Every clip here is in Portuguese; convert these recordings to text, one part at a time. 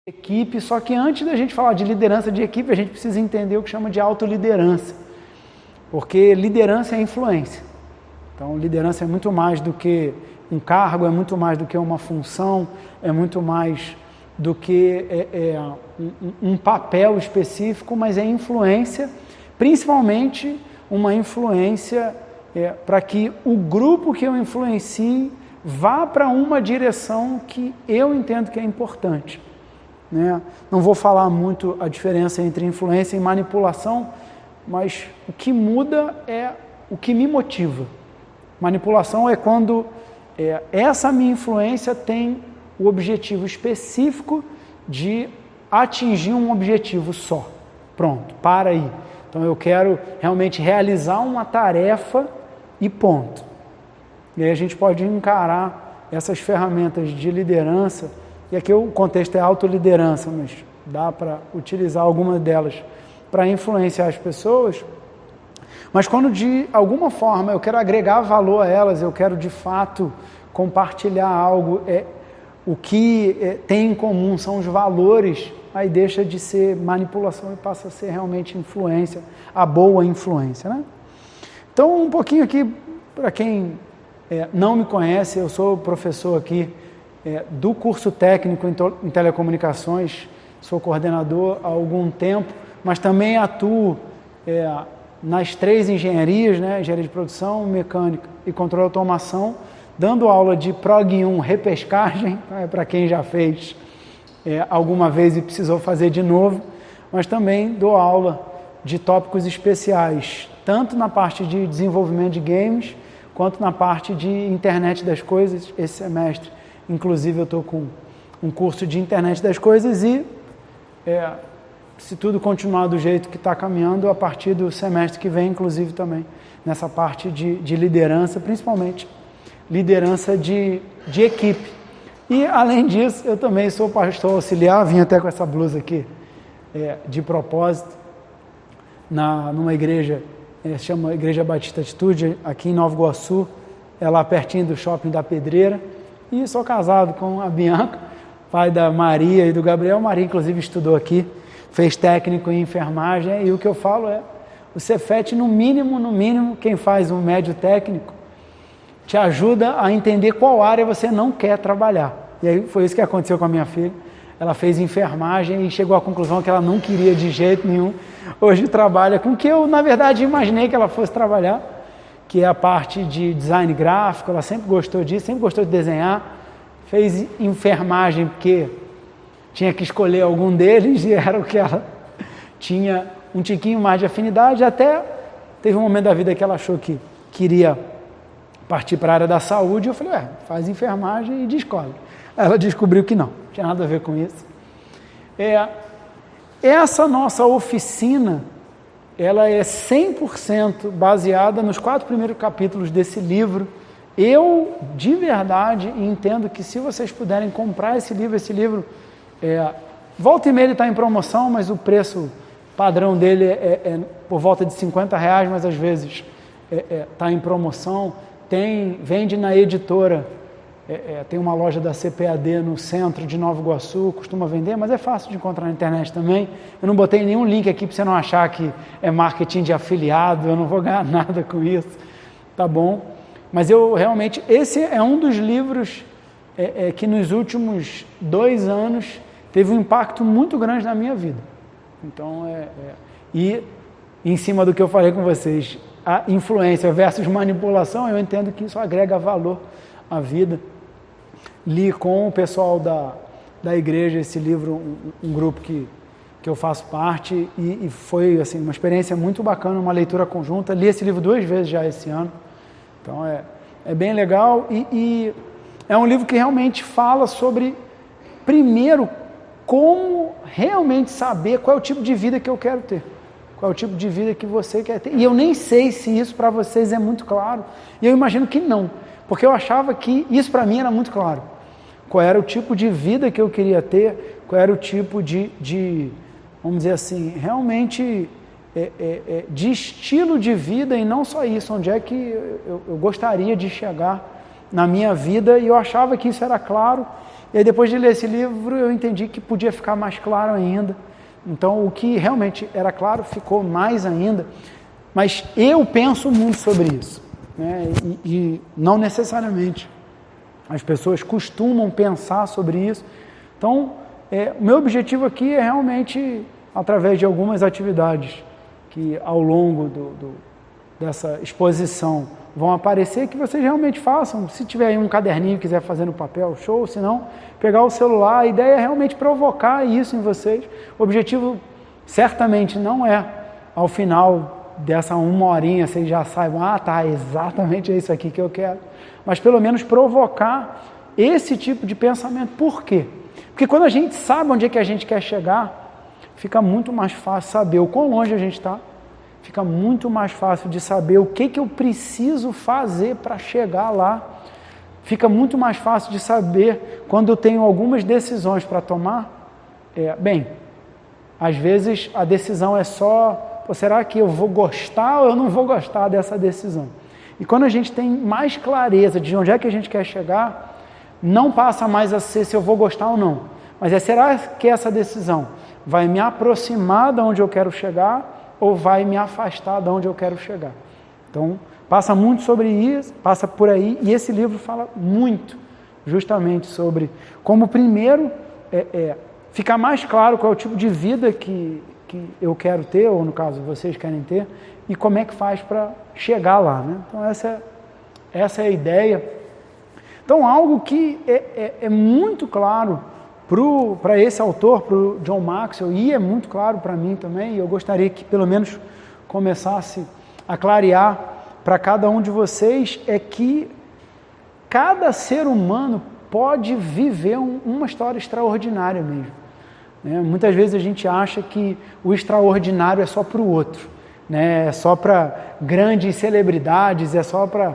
equipe, só que antes da gente falar de liderança de equipe, a gente precisa entender o que chama de autoliderança, porque liderança é influência. Então, liderança é muito mais do que um cargo, é muito mais do que uma função, é muito mais do que um papel específico, mas é influência, principalmente uma influência para que o grupo que eu influencie vá para uma direção que eu entendo que é importante. Né? Não vou falar muito a diferença entre influência e manipulação, mas o que muda é o que me motiva. Manipulação é quando essa minha influência tem o objetivo específico de atingir um objetivo só. Pronto, para aí. Então eu quero realmente realizar uma tarefa e ponto. E aí a gente pode encarar essas ferramentas de liderança, e aqui o contexto é autoliderança, mas dá para utilizar alguma delas para influenciar as pessoas, mas quando de alguma forma eu quero agregar valor a elas, eu quero de fato compartilhar algo, o que tem em comum são os valores, aí deixa de ser manipulação e passa a ser realmente influência, a boa influência, né? Então, um pouquinho aqui, para quem não me conhece, eu sou professor aqui do curso técnico em telecomunicações, sou coordenador há algum tempo, mas também atuo nas 3 engenharias, né? Engenharia de produção, mecânica e controle de automação, dando aula de Prog 1 repescagem, para quem já fez alguma vez e precisou fazer de novo, mas também dou aula de tópicos especiais, tanto na parte de desenvolvimento de games, quanto na parte de internet das coisas esse semestre. Inclusive eu estou com um curso de internet das coisas e se tudo continuar do jeito que está caminhando, a partir do semestre que vem, inclusive também nessa parte de liderança, principalmente liderança de equipe. E além disso, eu também sou pastor auxiliar, vim até com essa blusa aqui de propósito, numa igreja, chama Igreja Batista Atitude, aqui em Nova Iguaçu, lá pertinho do Shopping da Pedreira, e sou casado com a Bianca, pai da Maria e do Gabriel. Maria, inclusive, estudou aqui, fez técnico em enfermagem, e o que eu falo o Cefet, no mínimo, quem faz um médio técnico, te ajuda a entender qual área você não quer trabalhar. E aí foi isso que aconteceu com a minha filha. Ela fez enfermagem e chegou à conclusão que ela não queria de jeito nenhum. Hoje trabalha com o que eu, na verdade, imaginei que ela fosse trabalhar, que é a parte de design gráfico. Ela sempre gostou disso, sempre gostou de desenhar. Fez enfermagem porque tinha que escolher algum deles e era o que ela tinha um tiquinho mais de afinidade. Até teve um momento da vida que ela achou que queria partir para a área da saúde. Eu falei, faz enfermagem e descobre. Ela descobriu que não tinha nada a ver com isso. Essa nossa oficina, ela é 100% baseada nos 4 primeiros capítulos desse livro. Eu, de verdade, entendo que se vocês puderem comprar esse livro, volta e meia ele está em promoção, mas o preço padrão dele é por volta de R$50, mas às vezes está em promoção. Vende na editora, tem uma loja da CPAD no centro de Nova Iguaçu, costuma vender, mas é fácil de encontrar na internet também. Eu não botei nenhum link aqui para você não achar que é marketing de afiliado, eu não vou ganhar nada com isso, tá bom? Mas eu realmente, esse é um dos livros que nos últimos 2 anos teve um impacto muito grande na minha vida. Então, e em cima do que eu falei com vocês, a influência versus manipulação, eu entendo que isso agrega valor à vida. Li com o pessoal da igreja esse livro, um grupo que eu faço parte, e foi assim, uma experiência muito bacana, uma leitura conjunta. Li esse livro 2 vezes já esse ano, então é bem legal, e é um livro que realmente fala sobre, primeiro, como realmente saber qual é o tipo de vida que eu quero ter. Qual é o tipo de vida que você quer ter. E eu nem sei se isso para vocês é muito claro. E eu imagino que não. Porque eu achava que isso para mim era muito claro. Qual era o tipo de vida que eu queria ter, qual era o tipo de vamos dizer assim, realmente de estilo de vida, e não só isso, onde é que eu gostaria de chegar na minha vida, e eu achava que isso era claro, E aí depois de ler esse livro eu entendi que podia ficar mais claro ainda. Então o que realmente era claro ficou mais ainda, mas eu penso muito sobre isso, né? E não necessariamente as pessoas costumam pensar sobre isso. Então o meu objetivo aqui é realmente, através de algumas atividades que ao longo dessa exposição vão aparecer, que vocês realmente façam. Se tiver aí um caderninho e quiser fazer no papel, show. Se não, pegar o celular. A ideia é realmente provocar isso em vocês. O objetivo certamente não é, ao final dessa 1 horinha, vocês já saibam, tá, exatamente é isso aqui que eu quero. Mas pelo menos provocar esse tipo de pensamento. Por quê? Porque quando a gente sabe onde é que a gente quer chegar, fica muito mais fácil saber o quão longe a gente está. Fica muito mais fácil de saber o que eu preciso fazer para chegar lá. Fica muito mais fácil de saber quando eu tenho algumas decisões para tomar. Às vezes a decisão é só, será que eu vou gostar ou eu não vou gostar dessa decisão? E quando a gente tem mais clareza de onde é que a gente quer chegar, não passa mais a ser se eu vou gostar ou não. Mas será que essa decisão vai me aproximar de onde eu quero chegar ou vai me afastar de onde eu quero chegar? Então, passa muito sobre isso, passa por aí, e esse livro fala muito justamente sobre como, primeiro, ficar mais claro qual é o tipo de vida que eu quero ter, ou no caso, vocês querem ter, e como é que faz para chegar lá, né? Então, essa é a ideia. Então, algo que é muito claro para esse autor, para o John Maxwell, e é muito claro para mim também, e eu gostaria que pelo menos começasse a clarear para cada um de vocês, é que cada ser humano pode viver uma história extraordinária mesmo, né? Muitas vezes a gente acha que o extraordinário é só para o outro, né? É só para grandes celebridades, é só para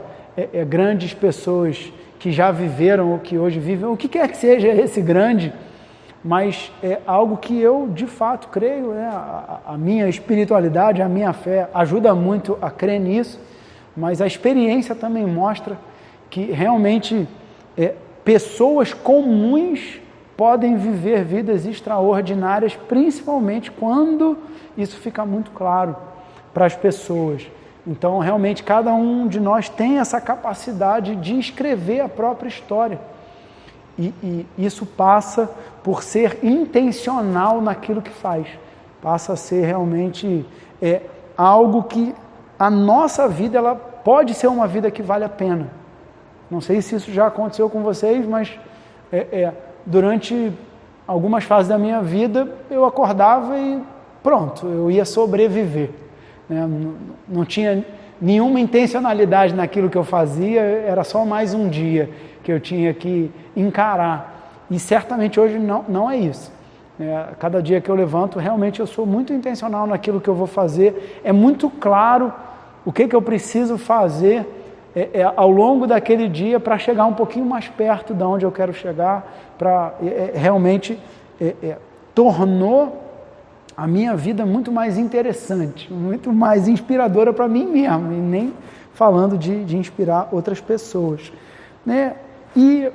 grandes pessoas que já viveram ou que hoje vivem, o que quer que seja esse grande, mas é algo que eu de fato creio, né? A minha espiritualidade, a minha fé ajuda muito a crer nisso, mas a experiência também mostra que realmente pessoas comuns podem viver vidas extraordinárias, principalmente quando isso fica muito claro para as pessoas. Então, realmente, cada um de nós tem essa capacidade de escrever a própria história. E isso passa por ser intencional naquilo que faz. Passa a ser realmente algo que a nossa vida, ela pode ser uma vida que vale a pena. Não sei se isso já aconteceu com vocês, mas durante algumas fases da minha vida, eu acordava e pronto, eu ia sobreviver. Não tinha nenhuma intencionalidade naquilo que eu fazia, era só mais um dia que eu tinha que encarar. E certamente hoje não é isso. Cada dia que eu levanto, realmente eu sou muito intencional naquilo que eu vou fazer. É muito claro o que eu preciso fazer ao longo daquele dia para chegar um pouquinho mais perto de onde eu quero chegar, para realmente tornou a minha vida muito mais interessante, muito mais inspiradora para mim mesmo, e nem falando de inspirar outras pessoas, né? E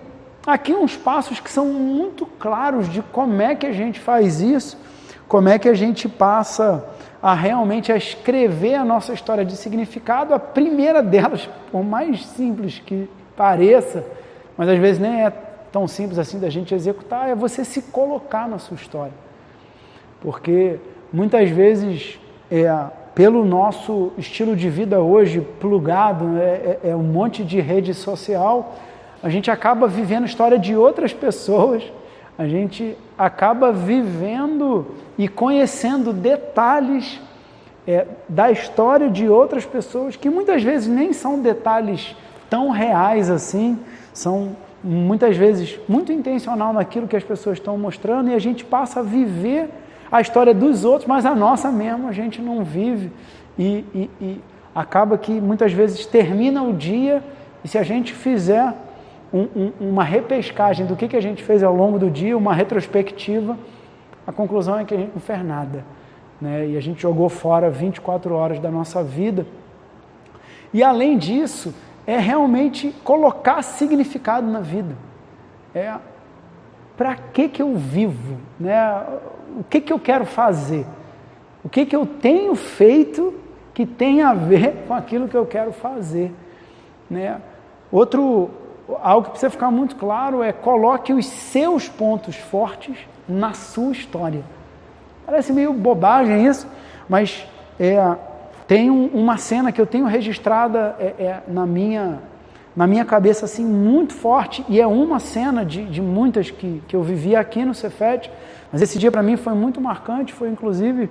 aqui uns passos que são muito claros de como é que a gente faz isso, como é que a gente passa a realmente a escrever a nossa história de significado. A primeira delas, por mais simples que pareça, mas às vezes nem é tão simples assim da gente executar, é você se colocar na sua história. Porque muitas vezes, pelo nosso estilo de vida hoje, plugado, um monte de rede social, a gente acaba vivendo a história de outras pessoas, a gente acaba vivendo e conhecendo detalhes da história de outras pessoas, que muitas vezes nem são detalhes tão reais assim, são muitas vezes muito intencional naquilo que as pessoas estão mostrando, e a gente passa a viver a história dos outros, mas a nossa mesmo a gente não vive, e acaba que muitas vezes termina o dia, e se a gente fizer uma repescagem do que a gente fez ao longo do dia, uma retrospectiva, a conclusão é que a gente não fez nada, né? E a gente jogou fora 24 horas da nossa vida. E além disso, é realmente colocar significado na vida, para que eu vivo, né? O que eu quero fazer, o que eu tenho feito que tem a ver com aquilo que eu quero fazer, né? Algo que precisa ficar muito claro é: coloque os seus pontos fortes na sua história. Parece meio bobagem isso, mas tem uma cena que eu tenho registrada na minha cabeça assim, muito forte, e é uma cena de muitas que eu vivi aqui no Cefet, mas esse dia para mim foi muito marcante. Foi inclusive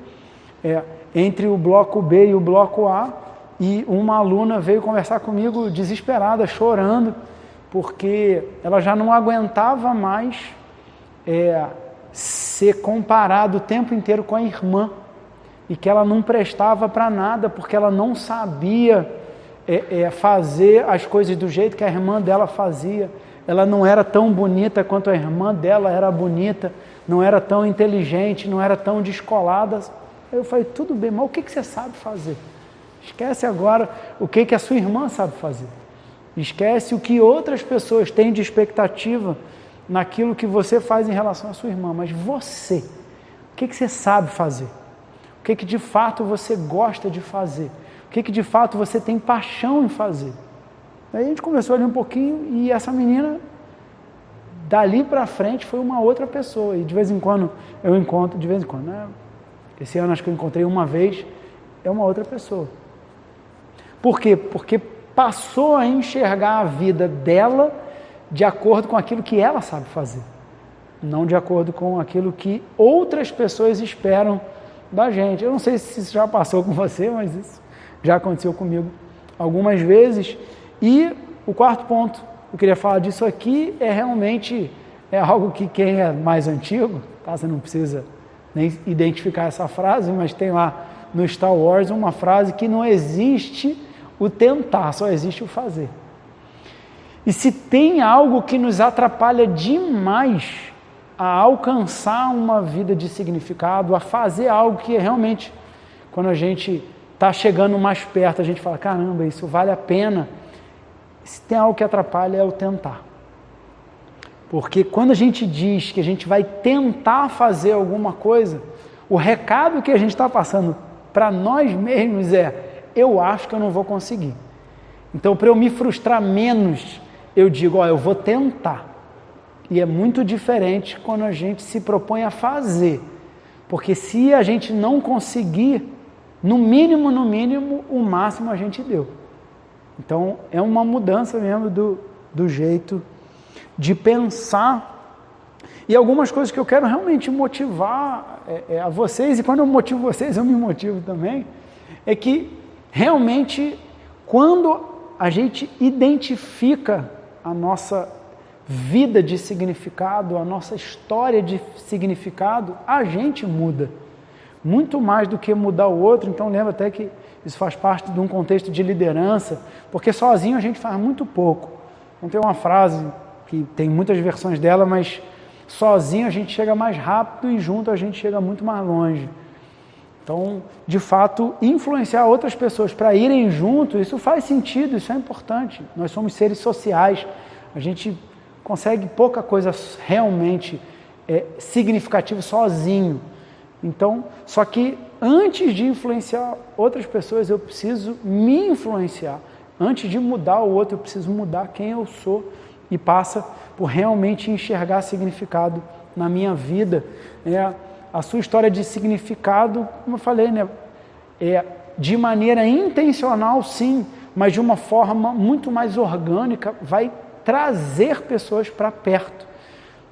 entre o bloco B e o bloco A, e uma aluna veio conversar comigo desesperada, chorando, porque ela já não aguentava mais ser comparada o tempo inteiro com a irmã, e que ela não prestava para nada, porque ela não sabia fazer as coisas do jeito que a irmã dela fazia. Ela não era tão bonita quanto a irmã dela era bonita, não era tão inteligente, não era tão descolada. Eu falei: tudo bem, mas o que você sabe fazer? Esquece agora o que a sua irmã sabe fazer. Esquece o que outras pessoas têm de expectativa naquilo que você faz em relação à sua irmã. Mas você, o que você sabe fazer? O que de fato você gosta de fazer? O que de fato você tem paixão em fazer? Aí a gente conversou ali um pouquinho, e essa menina, dali para frente, foi uma outra pessoa. E de vez em quando eu encontro, né? Esse ano acho que eu encontrei uma vez, é uma outra pessoa. Por quê? Porque passou a enxergar a vida dela de acordo com aquilo que ela sabe fazer, não de acordo com aquilo que outras pessoas esperam da gente. Eu não sei se isso já passou com você, mas isso já aconteceu comigo algumas vezes. E o quarto ponto, eu queria falar disso aqui, realmente algo que quem é mais antigo, tá? Você não precisa nem identificar essa frase, mas tem lá no Star Wars uma frase que não existe o tentar, só existe o fazer. E se tem algo que nos atrapalha demais a alcançar uma vida de significado, a fazer algo que realmente, quando a gente está chegando mais perto, a gente fala: caramba, isso vale a pena. Se tem algo que atrapalha, é o tentar. Porque quando a gente diz que a gente vai tentar fazer alguma coisa, o recado que a gente está passando para nós mesmos eu acho que eu não vou conseguir. Então, para eu me frustrar menos, eu digo: eu vou tentar. E é muito diferente quando a gente se propõe a fazer. Porque se a gente não conseguir, no mínimo, o máximo a gente deu. Então, é uma mudança mesmo do jeito de pensar. E algumas coisas que eu quero realmente motivar a vocês, e quando eu motivo vocês, eu me motivo também, é que realmente, quando a gente identifica a nossa vida de significado, a nossa história de significado, a gente muda. Muito mais do que mudar o outro. Então, lembra até que isso faz parte de um contexto de liderança, porque sozinho a gente faz muito pouco. Então, tem uma frase que tem muitas versões dela, mas sozinho a gente chega mais rápido e junto a gente chega muito mais longe. Então, de fato, influenciar outras pessoas para irem junto, isso faz sentido, isso é importante. Nós somos seres sociais, a gente consegue pouca coisa realmente significativa sozinho. Então, só que antes de influenciar outras pessoas, eu preciso me influenciar. Antes de mudar o outro, eu preciso mudar quem eu sou, e passa por realmente enxergar significado na minha vida. A sua história de significado, como eu falei, né, de maneira intencional, sim, mas de uma forma muito mais orgânica, vai trazer pessoas para perto.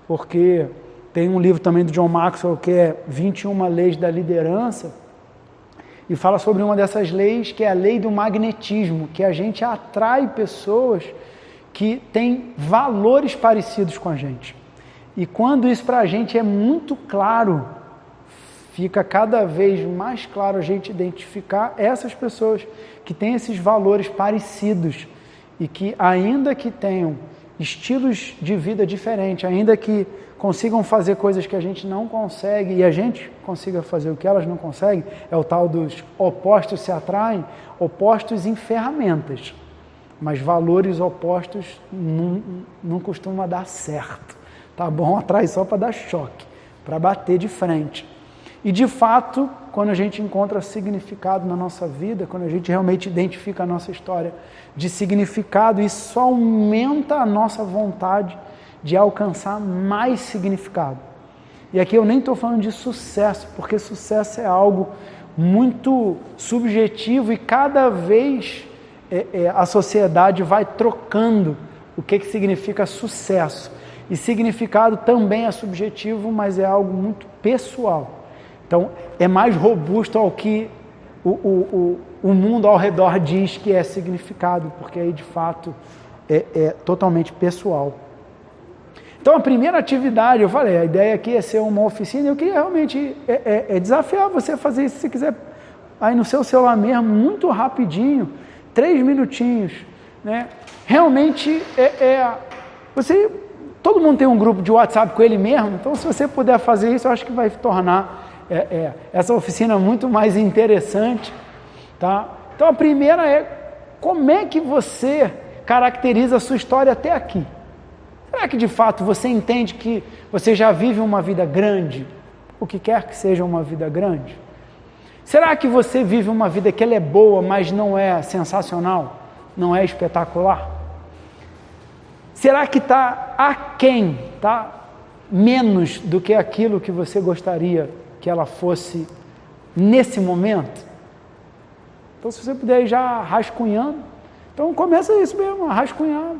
Porque tem um livro também do John Maxwell, que é 21 Leis da Liderança, e fala sobre uma dessas leis, que é a lei do magnetismo, que a gente atrai pessoas que têm valores parecidos com a gente. E quando isso para a gente é muito claro, fica cada vez mais claro a gente identificar essas pessoas que têm esses valores parecidos e que, ainda que tenham estilos de vida diferentes, ainda que consigam fazer coisas que a gente não consegue e a gente consiga fazer o que elas não conseguem, é o tal dos opostos se atraem, opostos em ferramentas, mas valores opostos não costuma dar certo, Tá bom? Atrai só para dar choque, para bater de frente. E de fato, quando a gente encontra significado na nossa vida, quando a gente realmente identifica a nossa história de significado, isso só aumenta a nossa vontade de alcançar mais significado. E aqui eu nem estou falando de sucesso, porque sucesso é algo muito subjetivo e cada vez a sociedade vai trocando o que significa sucesso. E significado também é subjetivo, mas é algo muito pessoal. Então, é mais robusto ao que o mundo ao redor diz que é significado, porque aí, de fato, é totalmente pessoal. Então, a primeira atividade, eu falei, a ideia aqui é ser uma oficina, eu queria realmente desafiar você a fazer isso, se você quiser, aí no seu celular mesmo, muito rapidinho, 3 minutinhos, né? Realmente, todo mundo tem um grupo de WhatsApp com ele mesmo, então se você puder fazer isso, eu acho que vai tornar essa oficina muito mais interessante, tá? Então a primeira como é que você caracteriza a sua história até aqui? Será que de fato você entende que você já vive uma vida grande? O que quer que seja uma vida grande? Será que você vive uma vida que ela é boa, mas não é sensacional? Não é espetacular? Será que está aquém, está menos do que aquilo que você gostaria que ela fosse nesse momento? Então, se você puder ir já rascunhando, então começa isso mesmo, rascunhar,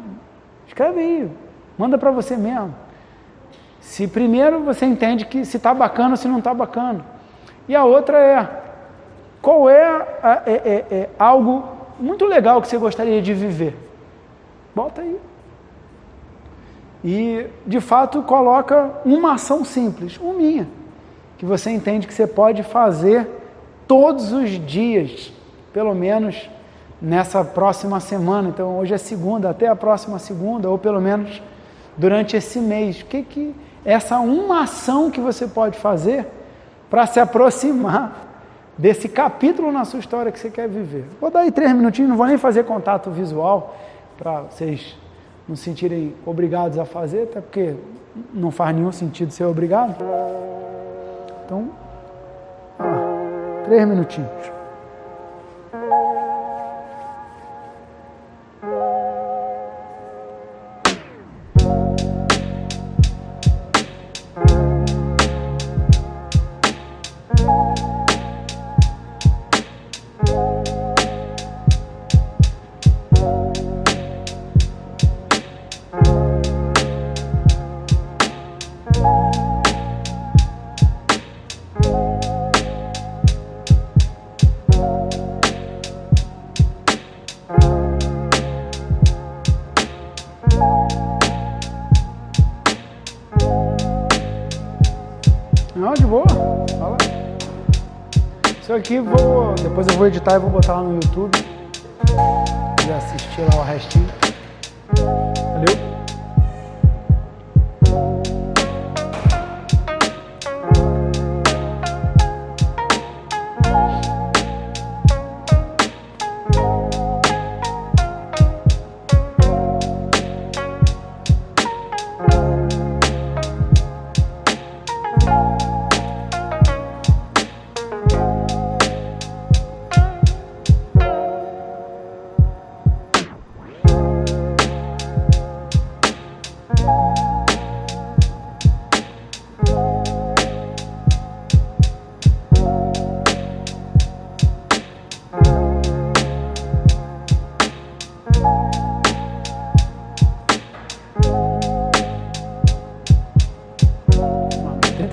escreve aí, manda para você mesmo. Se primeiro você entende que se está bacana ou se não está bacana. E a outra qual algo muito legal que você gostaria de viver? Bota aí. E, de fato, coloca uma ação simples, minha, que você entende que você pode fazer todos os dias, pelo menos nessa próxima semana. Então, hoje é segunda, até a próxima segunda, ou pelo menos durante esse mês. O que essa uma ação que você pode fazer para se aproximar desse capítulo na sua história que você quer viver? Vou dar aí 3 minutinhos, não vou nem fazer contato visual para vocês não se sentirem obrigados a fazer, até porque não faz nenhum sentido ser obrigado. Então, 3 minutinhos. Não, de boa. Fala. Isso aqui depois eu vou editar e vou botar lá no YouTube. Já assistir lá o restinho. Valeu?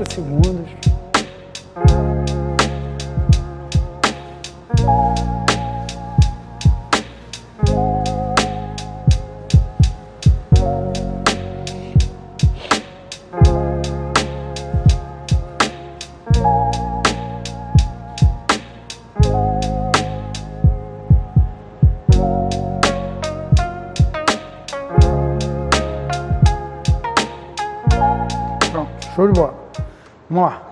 Segundos. Pronto, show de bola. Vamos lá.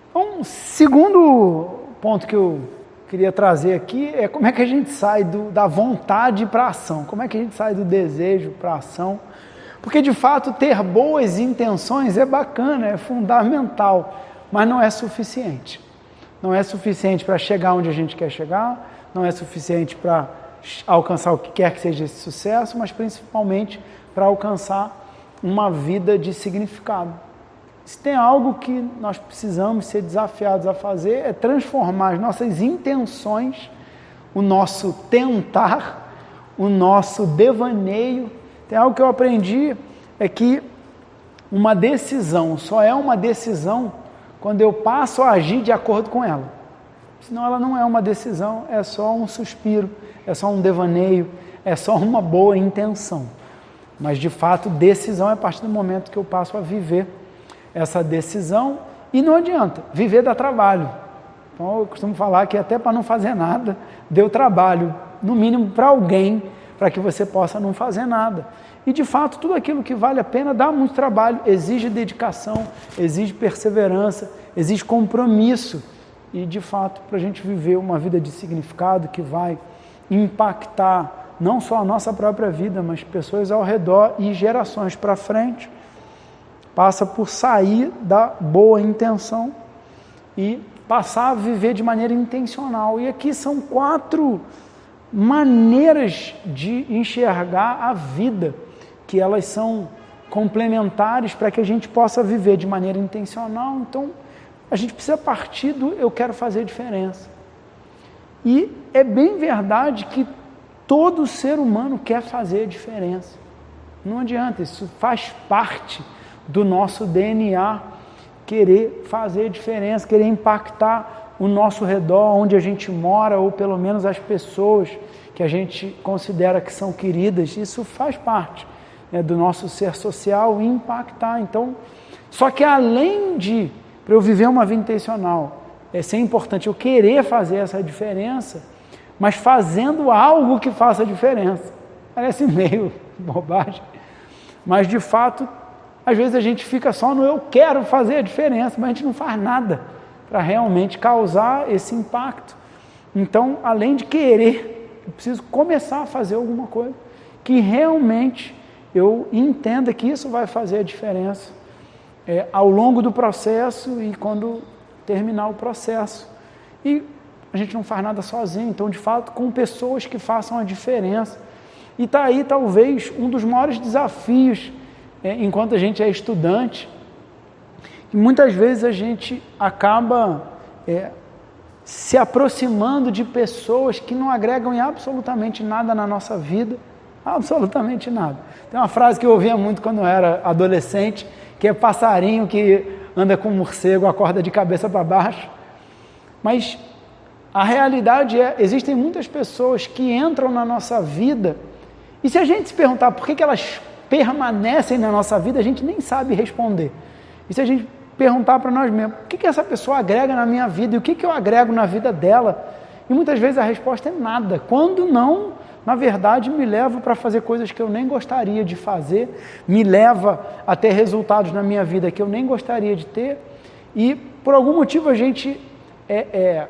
Então, segundo ponto que eu queria trazer aqui é como é que a gente sai da vontade para a ação. Como é que a gente sai do desejo para a ação. Porque, de fato, ter boas intenções é bacana, é fundamental, mas não é suficiente. Não é suficiente para chegar onde a gente quer chegar, não é suficiente para alcançar o que quer que seja esse sucesso, mas principalmente para alcançar uma vida de significado. Se tem algo que nós precisamos ser desafiados a fazer, é transformar as nossas intenções, o nosso tentar, o nosso devaneio. Tem algo que eu aprendi, é que uma decisão só é uma decisão quando eu passo a agir de acordo com ela. Senão ela não é uma decisão, é só um suspiro, é só um devaneio, é só uma boa intenção. Mas, de fato, decisão é a partir do momento que eu passo a viver essa decisão. E não adianta, viver dá trabalho. Então, eu costumo falar que até para não fazer nada, deu trabalho, no mínimo para alguém, para que você possa não fazer nada. E, de fato, tudo aquilo que vale a pena dá muito trabalho, exige dedicação, exige perseverança, exige compromisso. E, de fato, para a gente viver uma vida de significado que vai impactar não só a nossa própria vida, mas pessoas ao redor e gerações para frente, passa por sair da boa intenção e passar a viver de maneira intencional. E aqui são 4 maneiras de enxergar a vida, que elas são complementares para que a gente possa viver de maneira intencional. Então, a gente precisa partir do eu quero fazer diferença. E é bem verdade que todo ser humano quer fazer diferença. Não adianta, isso faz parte do nosso DNA, querer fazer diferença, querer impactar o nosso redor, onde a gente mora, ou pelo menos as pessoas que a gente considera que são queridas. Isso faz parte, né, do nosso ser social e impactar. Então, só que além de, para eu viver uma vida intencional, ser importante eu querer fazer essa diferença, mas fazendo algo que faça diferença. Parece meio bobagem, mas de fato, às vezes a gente fica só no eu quero fazer a diferença, mas a gente não faz nada para realmente causar esse impacto. Então, além de querer, eu preciso começar a fazer alguma coisa que realmente eu entenda que isso vai fazer a diferença ao longo do processo e quando terminar o processo. E a gente não faz nada sozinho, então, de fato, com pessoas que façam a diferença. E está aí, talvez, um dos maiores desafios, enquanto a gente é estudante, que muitas vezes a gente acaba se aproximando de pessoas que não agregam em absolutamente nada na nossa vida, absolutamente nada. Tem uma frase que eu ouvia muito quando eu era adolescente, que é passarinho que anda com morcego, acorda de cabeça para baixo. Mas a realidade existem muitas pessoas que entram na nossa vida, e se a gente se perguntar por que elas permanecem na nossa vida, a gente nem sabe responder. E se a gente perguntar para nós mesmos, o que essa pessoa agrega na minha vida, e o que eu agrego na vida dela? E muitas vezes a resposta é nada, quando não, na verdade, me leva para fazer coisas que eu nem gostaria de fazer, me leva a ter resultados na minha vida que eu nem gostaria de ter, e por algum motivo a gente é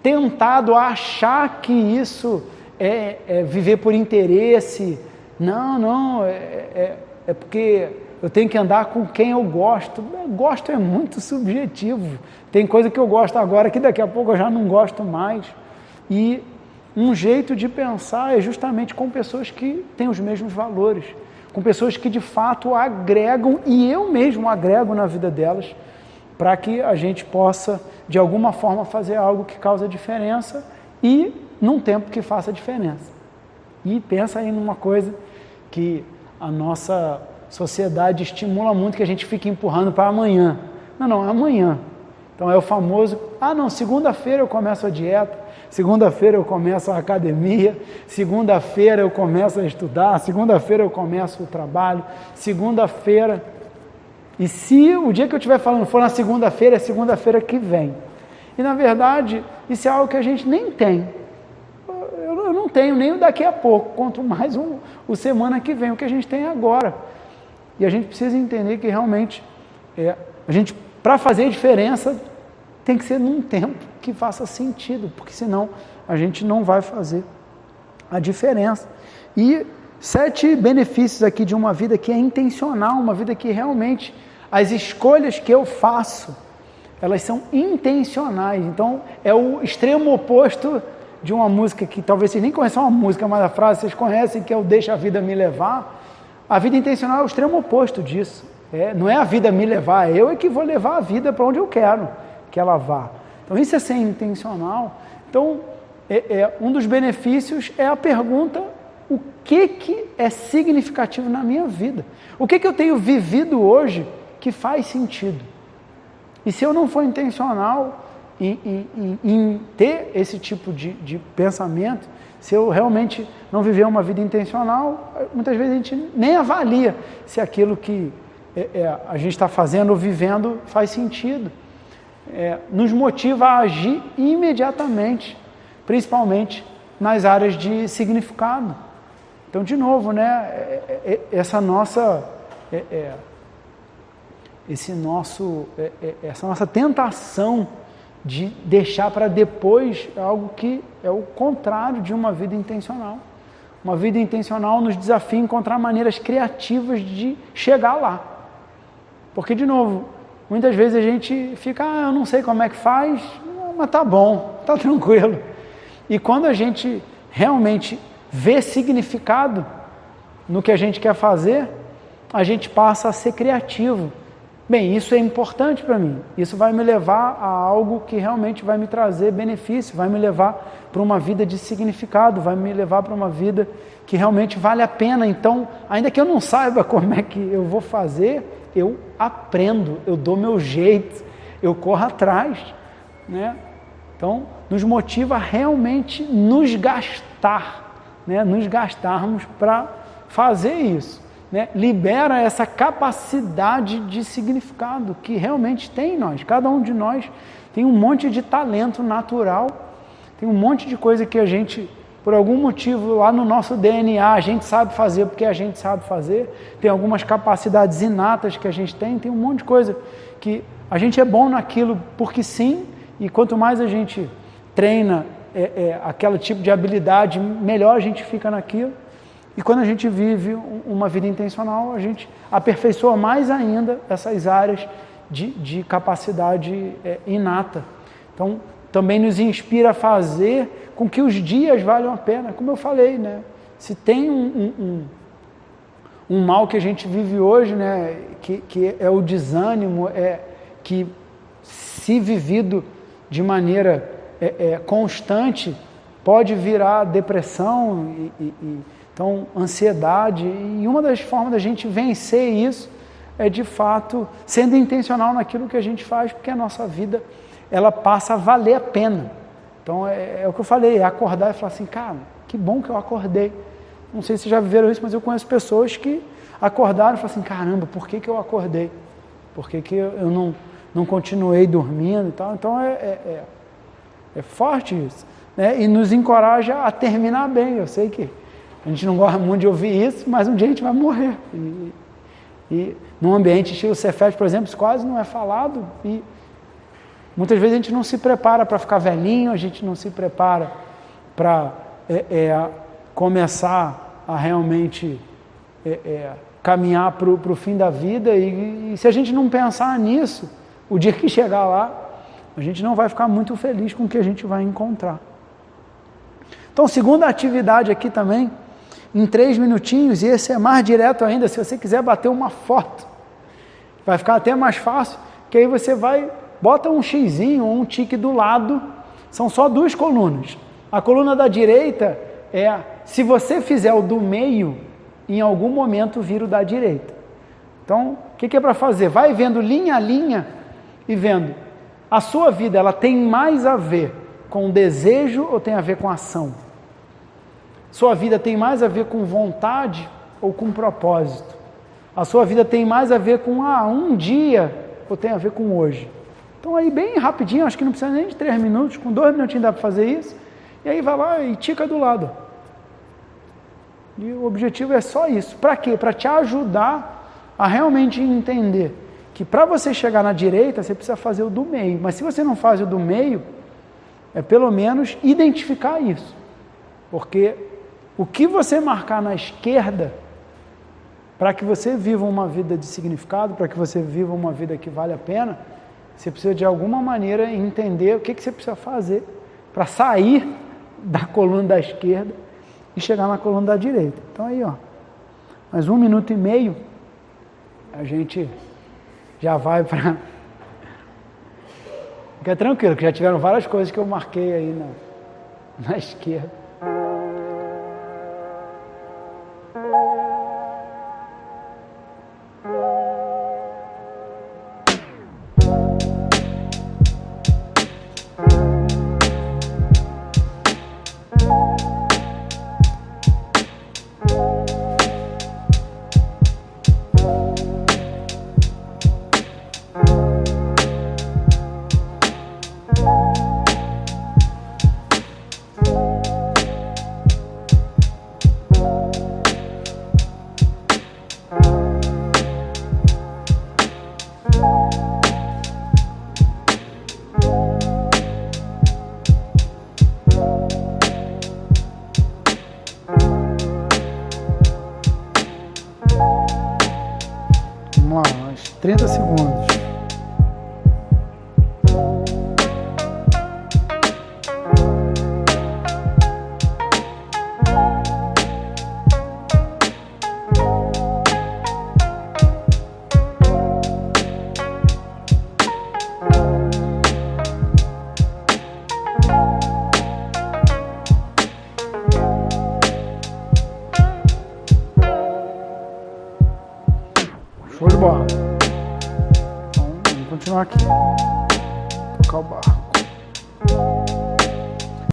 tentado a achar que isso é viver por interesse. Não, é porque eu tenho que andar com quem eu gosto. Gosto é muito subjetivo. Tem coisa que eu gosto agora que daqui a pouco eu já não gosto mais. E um jeito de pensar é justamente com pessoas que têm os mesmos valores, com pessoas que de fato agregam, e eu mesmo agrego na vida delas, para que a gente possa, de alguma forma, fazer algo que causa diferença e num tempo que faça diferença. E pensa aí numa coisa que a nossa sociedade estimula muito, que a gente fica empurrando para amanhã. Não, amanhã. Então é o famoso, segunda-feira eu começo a dieta, segunda-feira eu começo a academia, segunda-feira eu começo a estudar, segunda-feira eu começo o trabalho, segunda-feira... E se o dia que eu estiver falando for na segunda-feira, é segunda-feira que vem. E, na verdade, isso é algo que a gente nem tem. Eu não tenho nem o daqui a pouco, quanto mais o semana que vem, o que a gente tem agora. E a gente precisa entender que realmente, a gente, para fazer diferença, tem que ser num tempo que faça sentido, porque senão a gente não vai fazer a diferença. E 7 benefícios aqui de uma vida que é intencional, uma vida que realmente as escolhas que eu faço, elas são intencionais. Então, é o extremo oposto de uma música que talvez vocês nem conheçam uma música, mas a frase vocês conhecem, que é o deixa a vida me levar. A vida intencional é o extremo oposto disso. Não é a vida me levar, eu é que vou levar a vida para onde eu quero que ela vá. Então, isso é ser intencional. Então, um dos benefícios é a pergunta: o que é significativo na minha vida? O que eu tenho vivido hoje que faz sentido? E se eu não for intencional em ter esse tipo de pensamento, se eu realmente não viver uma vida intencional, muitas vezes a gente nem avalia se aquilo que a gente está fazendo ou vivendo faz sentido. Nos motiva a agir imediatamente, principalmente nas áreas de significado. Então, de novo, né, essa nossa tentação de deixar para depois é algo que é o contrário de uma vida intencional. Uma vida intencional nos desafia a encontrar maneiras criativas de chegar lá. Porque, de novo, muitas vezes a gente fica, eu não sei como é que faz, mas tá bom, tá tranquilo. E quando a gente realmente vê significado no que a gente quer fazer, a gente passa a ser criativo. Bem, isso é importante para mim, isso vai me levar a algo que realmente vai me trazer benefício, vai me levar para uma vida de significado, vai me levar para uma vida que realmente vale a pena. Então, ainda que eu não saiba como é que eu vou fazer, eu aprendo, eu dou meu jeito, eu corro atrás, né? Então, nos motiva a realmente nos gastar, né? Nos gastarmos para fazer isso, né? Libera essa capacidade de significado que realmente tem em nós. Cada um de nós tem um monte de talento natural, tem um monte de coisa que a gente, por algum motivo lá no nosso DNA, a gente sabe fazer porque a gente sabe fazer, tem algumas capacidades inatas que a gente tem um monte de coisa que a gente é bom naquilo porque sim, e quanto mais a gente treina aquele tipo de habilidade, melhor a gente fica naquilo. E quando a gente vive uma vida intencional, a gente aperfeiçoa mais ainda essas áreas de capacidade inata. Então, também nos inspira a fazer com que os dias valham a pena. Como eu falei, né? Se tem um mal que a gente vive hoje, né? Que é o desânimo, que se vivido de maneira constante, pode virar depressão então, ansiedade. E uma das formas da gente vencer isso é, de fato, sendo intencional naquilo que a gente faz, porque a nossa vida, ela passa a valer a pena. Então, é o que eu falei, é acordar e falar assim, cara, que bom que eu acordei. Não sei se vocês já viveram isso, mas eu conheço pessoas que acordaram e falaram assim, caramba, por que eu acordei? Por que eu não continuei dormindo e tal? Então, é forte isso, né? E nos encoraja a terminar bem. Eu sei que a gente não gosta muito de ouvir isso, mas um dia a gente vai morrer. E num ambiente estilo Cefet, por exemplo, isso quase não é falado. E muitas vezes a gente não se prepara para ficar velhinho, a gente não se prepara para começar a realmente caminhar para o fim da vida. E se a gente não pensar nisso, o dia que chegar lá, a gente não vai ficar muito feliz com o que a gente vai encontrar. Então, segunda atividade aqui também, em 3 minutinhos, e esse é mais direto ainda, se você quiser bater uma foto, vai ficar até mais fácil, que aí você bota um xizinho ou um tique do lado, são só 2 colunas. A coluna da direita se você fizer o do meio, em algum momento vira o da direita. Então, o que é para fazer? Vai vendo linha a linha e vendo, a sua vida, ela tem mais a ver com desejo ou tem a ver com ação? Sua vida tem mais a ver com vontade ou com propósito? A sua vida tem mais a ver com um dia ou tem a ver com hoje? Então aí bem rapidinho, acho que não precisa nem de 3 minutos, com 2 minutinhos dá para fazer isso, e aí vai lá e tica do lado. E o objetivo é só isso. Para quê? Para te ajudar a realmente entender que para você chegar na direita, você precisa fazer o do meio. Mas se você não faz o do meio, pelo menos identificar isso. Porque O que você marcar na esquerda, para que você viva uma vida de significado, para que você viva uma vida que vale a pena, você precisa de alguma maneira entender o que você precisa fazer para sair da coluna da esquerda e chegar na coluna da direita. Então aí, ó, mais 1 minuto e meio, a gente já vai para... Fica tranquilo, que já tiveram várias coisas que eu marquei aí na esquerda. Vamos lá, uns 30 segundos. Show de bola. Então, vamos continuar aqui. Tocar o barco.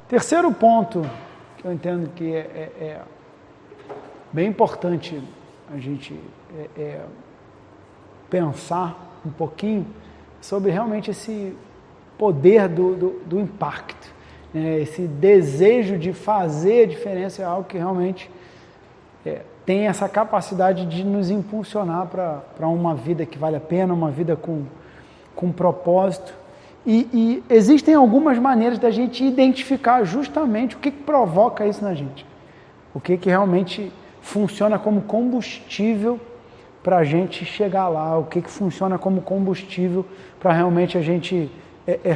Terceiro ponto que eu entendo que é bem importante a gente pensar um pouquinho sobre realmente esse poder do impacto, né? Esse desejo de fazer a diferença é algo que realmente tem essa capacidade de nos impulsionar para uma vida que vale a pena, uma vida com propósito. E existem algumas maneiras da gente identificar justamente o que provoca isso na gente. O que realmente funciona como combustível para a gente chegar lá, o que funciona como combustível para realmente a gente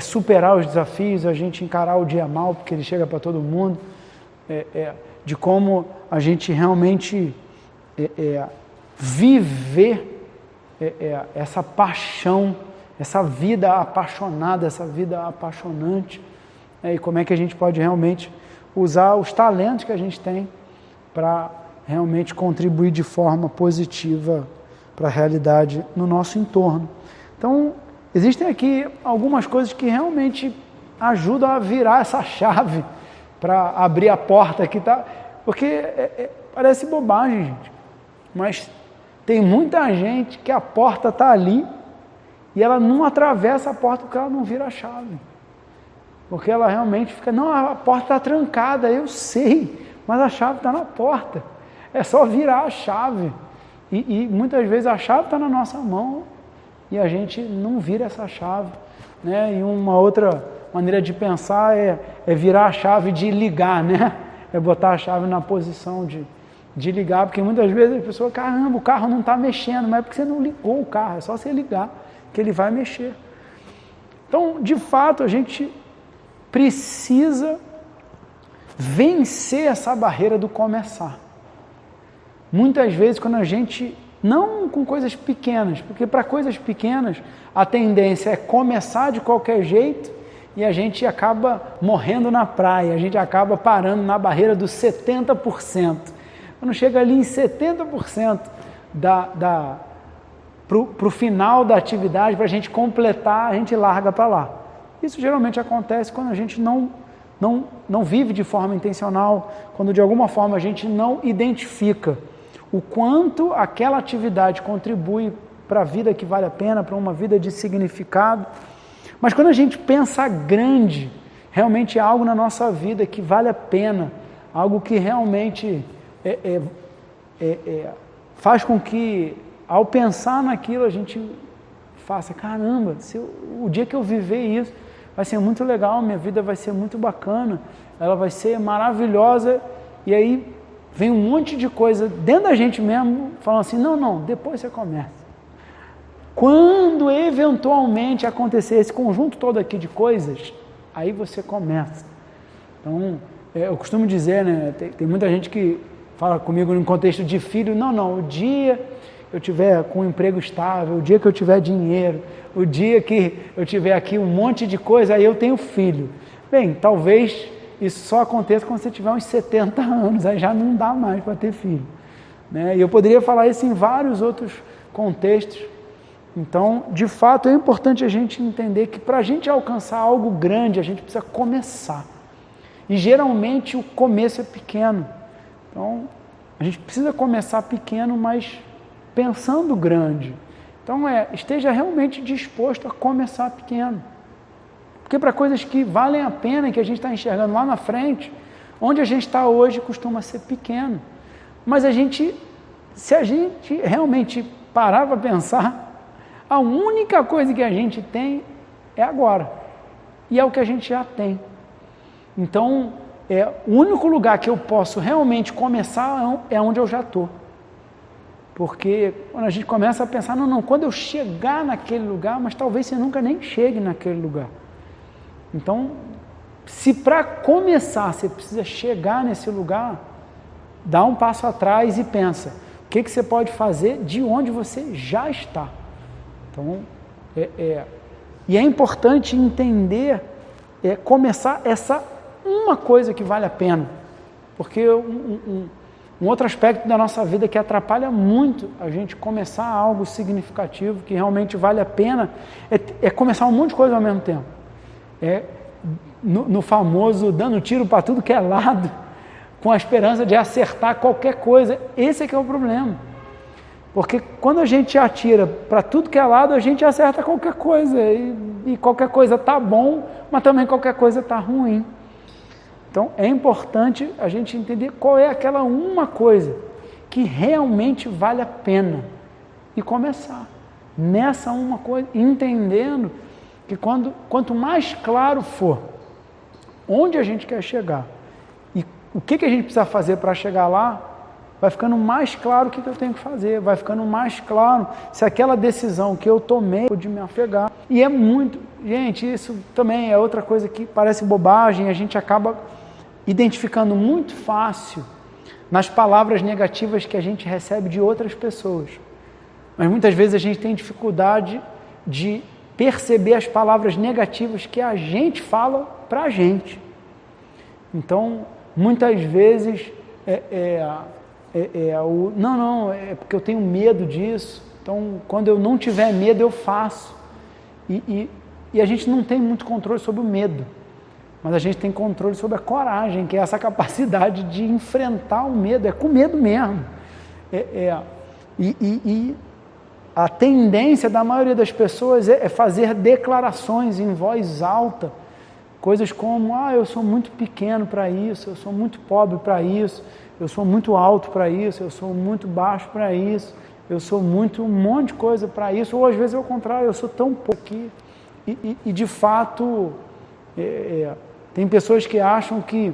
superar os desafios, a gente encarar o dia mal, porque ele chega para todo mundo, de como a gente realmente viver essa paixão, essa vida apaixonada, essa vida apaixonante, e como é que a gente pode realmente usar os talentos que a gente tem para realmente contribuir de forma positiva para a realidade no nosso entorno. Então, existem aqui algumas coisas que realmente ajudam a virar essa chave para abrir a porta aqui, tá? Porque parece bobagem, gente, mas tem muita gente que a porta está ali e ela não atravessa a porta porque ela não vira a chave. Porque ela realmente fica, não, a porta está trancada, eu sei, mas a chave está na porta. É só virar a chave. E muitas vezes a chave está na nossa mão e a gente não vira essa chave, né? E uma outra maneira de pensar é virar a chave de ligar, né? É botar a chave na posição de ligar, porque muitas vezes a pessoa, caramba, o carro não está mexendo, mas é porque você não ligou o carro, é só você ligar que ele vai mexer. Então, de fato, a gente precisa vencer essa barreira do começar. Muitas vezes, quando a gente, não com coisas pequenas, porque para coisas pequenas a tendência é começar de qualquer jeito e a gente acaba morrendo na praia, a gente acaba parando na barreira dos 70%. Quando chega ali em 70% para o final da atividade, para a gente completar, a gente larga para lá. Isso geralmente acontece quando a gente não vive de forma intencional, quando de alguma forma a gente não identifica o quanto aquela atividade contribui para a vida que vale a pena, para uma vida de significado. Mas quando a gente pensa grande, realmente é algo na nossa vida que vale a pena, algo que realmente faz com que, ao pensar naquilo, a gente faça, caramba, o dia que eu viver isso, vai ser muito legal, minha vida vai ser muito bacana, ela vai ser maravilhosa, e aí vem um monte de coisa dentro da gente mesmo, falando assim, não, depois você começa. Quando eventualmente acontecer esse conjunto todo aqui de coisas, aí você começa. Então, eu costumo dizer, né, tem muita gente que fala comigo no contexto de filho, não, o dia eu tiver com um emprego estável, o dia que eu tiver dinheiro, o dia que eu tiver aqui um monte de coisa, aí eu tenho filho. Bem, talvez isso só aconteça quando você tiver uns 70 anos, aí já não dá mais para ter filho. Né? E eu poderia falar isso em vários outros contextos. Então, de fato, é importante a gente entender que para a gente alcançar algo grande, a gente precisa começar. E geralmente o começo é pequeno. Então, a gente precisa começar pequeno, mas pensando grande. Então, esteja realmente disposto a começar pequeno. Porque para coisas que valem a pena, que a gente está enxergando lá na frente, onde a gente está hoje costuma ser pequeno. Mas se a gente realmente parar para pensar, a única coisa que a gente tem é agora. E é o que a gente já tem. Então, o único lugar que eu posso realmente começar é onde eu já estou. Porque quando a gente começa a pensar, não, quando eu chegar naquele lugar, mas talvez você nunca nem chegue naquele lugar. Então, se para começar você precisa chegar nesse lugar, dá um passo atrás e pensa, o que você pode fazer de onde você já está. Então, e é importante entender, começar essa uma coisa que vale a pena, porque um outro aspecto da nossa vida que atrapalha muito a gente começar algo significativo, que realmente vale a pena, é começar um monte de coisa ao mesmo tempo. No famoso dando tiro para tudo que é lado, com a esperança de acertar qualquer coisa. Esse é que é o problema. Porque quando a gente atira para tudo que é lado, a gente acerta qualquer coisa. E qualquer coisa está bom, mas também qualquer coisa está ruim. Então, é importante a gente entender qual é aquela uma coisa que realmente vale a pena. E começar nessa uma coisa, entendendo que quanto mais claro for onde a gente quer chegar e o que a gente precisa fazer para chegar lá, vai ficando mais claro o que eu tenho que fazer, vai ficando mais claro se aquela decisão que eu tomei de me apegar. E é muito, gente, isso também é outra coisa que parece bobagem, a gente acaba identificando muito fácil nas palavras negativas que a gente recebe de outras pessoas. Mas muitas vezes a gente tem dificuldade de perceber as palavras negativas que a gente fala para a gente. Então, muitas vezes, é porque eu tenho medo disso, então quando eu não tiver medo eu faço. E a gente não tem muito controle sobre o medo, mas a gente tem controle sobre a coragem, que é essa capacidade de enfrentar o medo, é com medo mesmo. E a tendência da maioria das pessoas é fazer declarações em voz alta, coisas como, eu sou muito pequeno para isso, eu sou muito pobre para isso, eu sou muito alto para isso, eu sou muito baixo para isso, eu sou muito um monte de coisa para isso, ou às vezes é o contrário, eu sou tão pouco aqui. E de fato, tem pessoas que acham que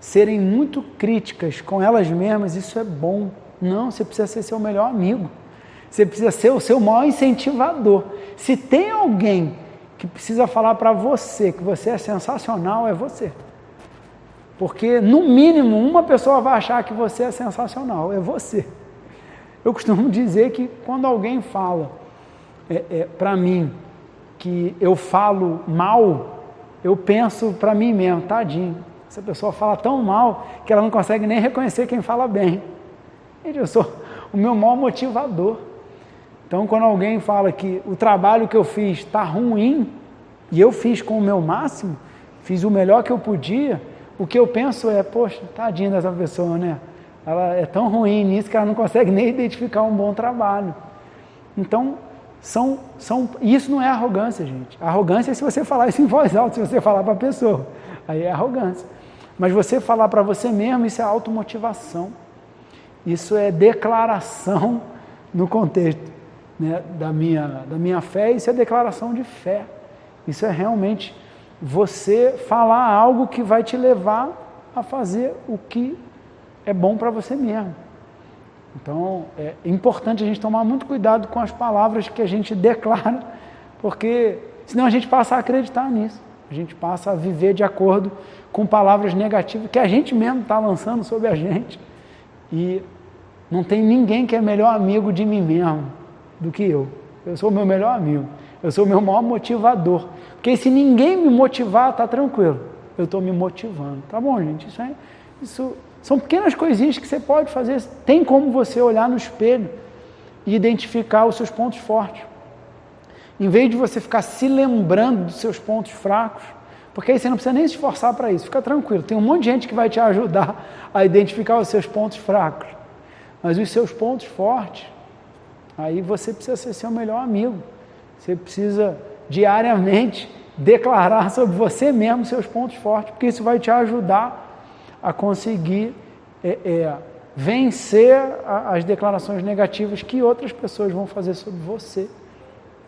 serem muito críticas com elas mesmas, isso é bom. Não, você precisa ser seu melhor amigo. Você precisa ser o seu maior incentivador. Se tem alguém que precisa falar para você que você é sensacional, é você. Porque, no mínimo, uma pessoa vai achar que você é sensacional, é você. Eu costumo dizer que quando alguém fala para mim que eu falo mal, eu penso para mim mesmo, tadinho, essa pessoa fala tão mal que ela não consegue nem reconhecer quem fala bem. Eu sou o meu maior motivador. Então, quando alguém fala que o trabalho que eu fiz está ruim, e eu fiz com o meu máximo, fiz o melhor que eu podia, o que eu penso é, poxa, tadinha dessa pessoa, né? Ela é tão ruim nisso que ela não consegue nem identificar um bom trabalho. Então, isso não é arrogância, gente. Arrogância é se você falar isso em voz alta, se você falar para a pessoa. Aí é arrogância. Mas você falar para você mesmo, isso é automotivação. Isso é declaração no contexto, né, da minha fé, isso é declaração de fé. Isso é realmente você falar algo que vai te levar a fazer o que é bom para você mesmo. Então, é importante a gente tomar muito cuidado com as palavras que a gente declara, porque senão a gente passa a acreditar nisso. A gente passa a viver de acordo com palavras negativas que a gente mesmo está lançando sobre a gente. E não tem ninguém que é melhor amigo de mim mesmo do que eu. Eu sou o meu melhor amigo. Eu sou o meu maior motivador. Porque se ninguém me motivar, tá tranquilo. Eu estou me motivando. Tá bom, gente? Isso são pequenas coisinhas que você pode fazer. Tem como você olhar no espelho e identificar os seus pontos fortes. Em vez de você ficar se lembrando dos seus pontos fracos, porque aí você não precisa nem se esforçar para isso. Fica tranquilo. Tem um monte de gente que vai te ajudar a identificar os seus pontos fracos. Mas os seus pontos fortes, aí você precisa ser seu melhor amigo. Você precisa diariamente declarar sobre você mesmo seus pontos fortes, porque isso vai te ajudar a conseguir vencer as declarações negativas que outras pessoas vão fazer sobre você.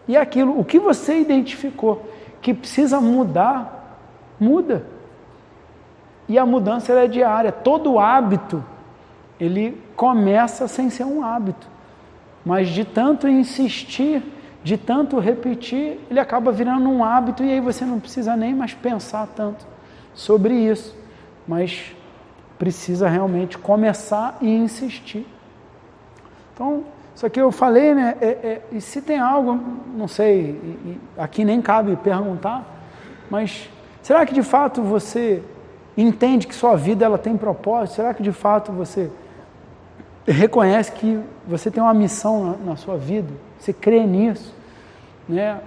E aquilo, o que você identificou que precisa mudar, muda. E a mudança ela é diária. Todo hábito, ele começa sem ser um hábito. Mas de tanto insistir, de tanto repetir, ele acaba virando um hábito e aí você não precisa nem mais pensar tanto sobre isso. Mas precisa realmente começar e insistir. Então, isso aqui eu falei, né? E se tem algo, não sei, aqui nem cabe perguntar, mas será que de fato você entende que sua vida ela tem propósito? Será que de fato você reconhece que você tem uma missão na sua vida? Você crê nisso? Né?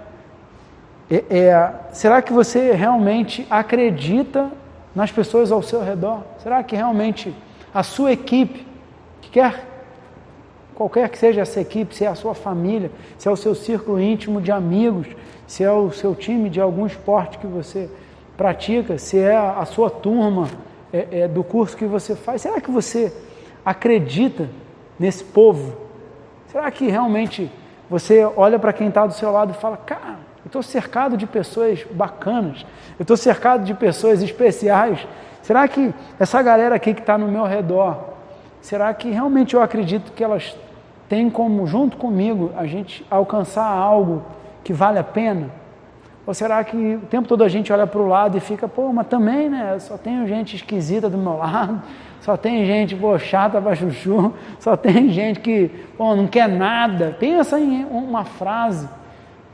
Será que você realmente acredita nas pessoas ao seu redor? Será que realmente a sua equipe, qualquer que seja essa equipe, se é a sua família, se é o seu círculo íntimo de amigos, se é o seu time de algum esporte que você pratica, se é a sua turma do curso que você faz, será que você acredita nesse povo? Será que realmente você olha para quem está do seu lado e fala, cara, eu estou cercado de pessoas bacanas, eu estou cercado de pessoas especiais, será que essa galera aqui que está no meu redor, será que realmente eu acredito que elas têm como, junto comigo, a gente alcançar algo que vale a pena? Ou será que o tempo todo a gente olha para o lado e fica, pô, mas também, né, só tenho gente esquisita do meu lado, só tem gente, pô, chata pra chuchu, só tem gente que, pô, não quer nada. Pensa em uma frase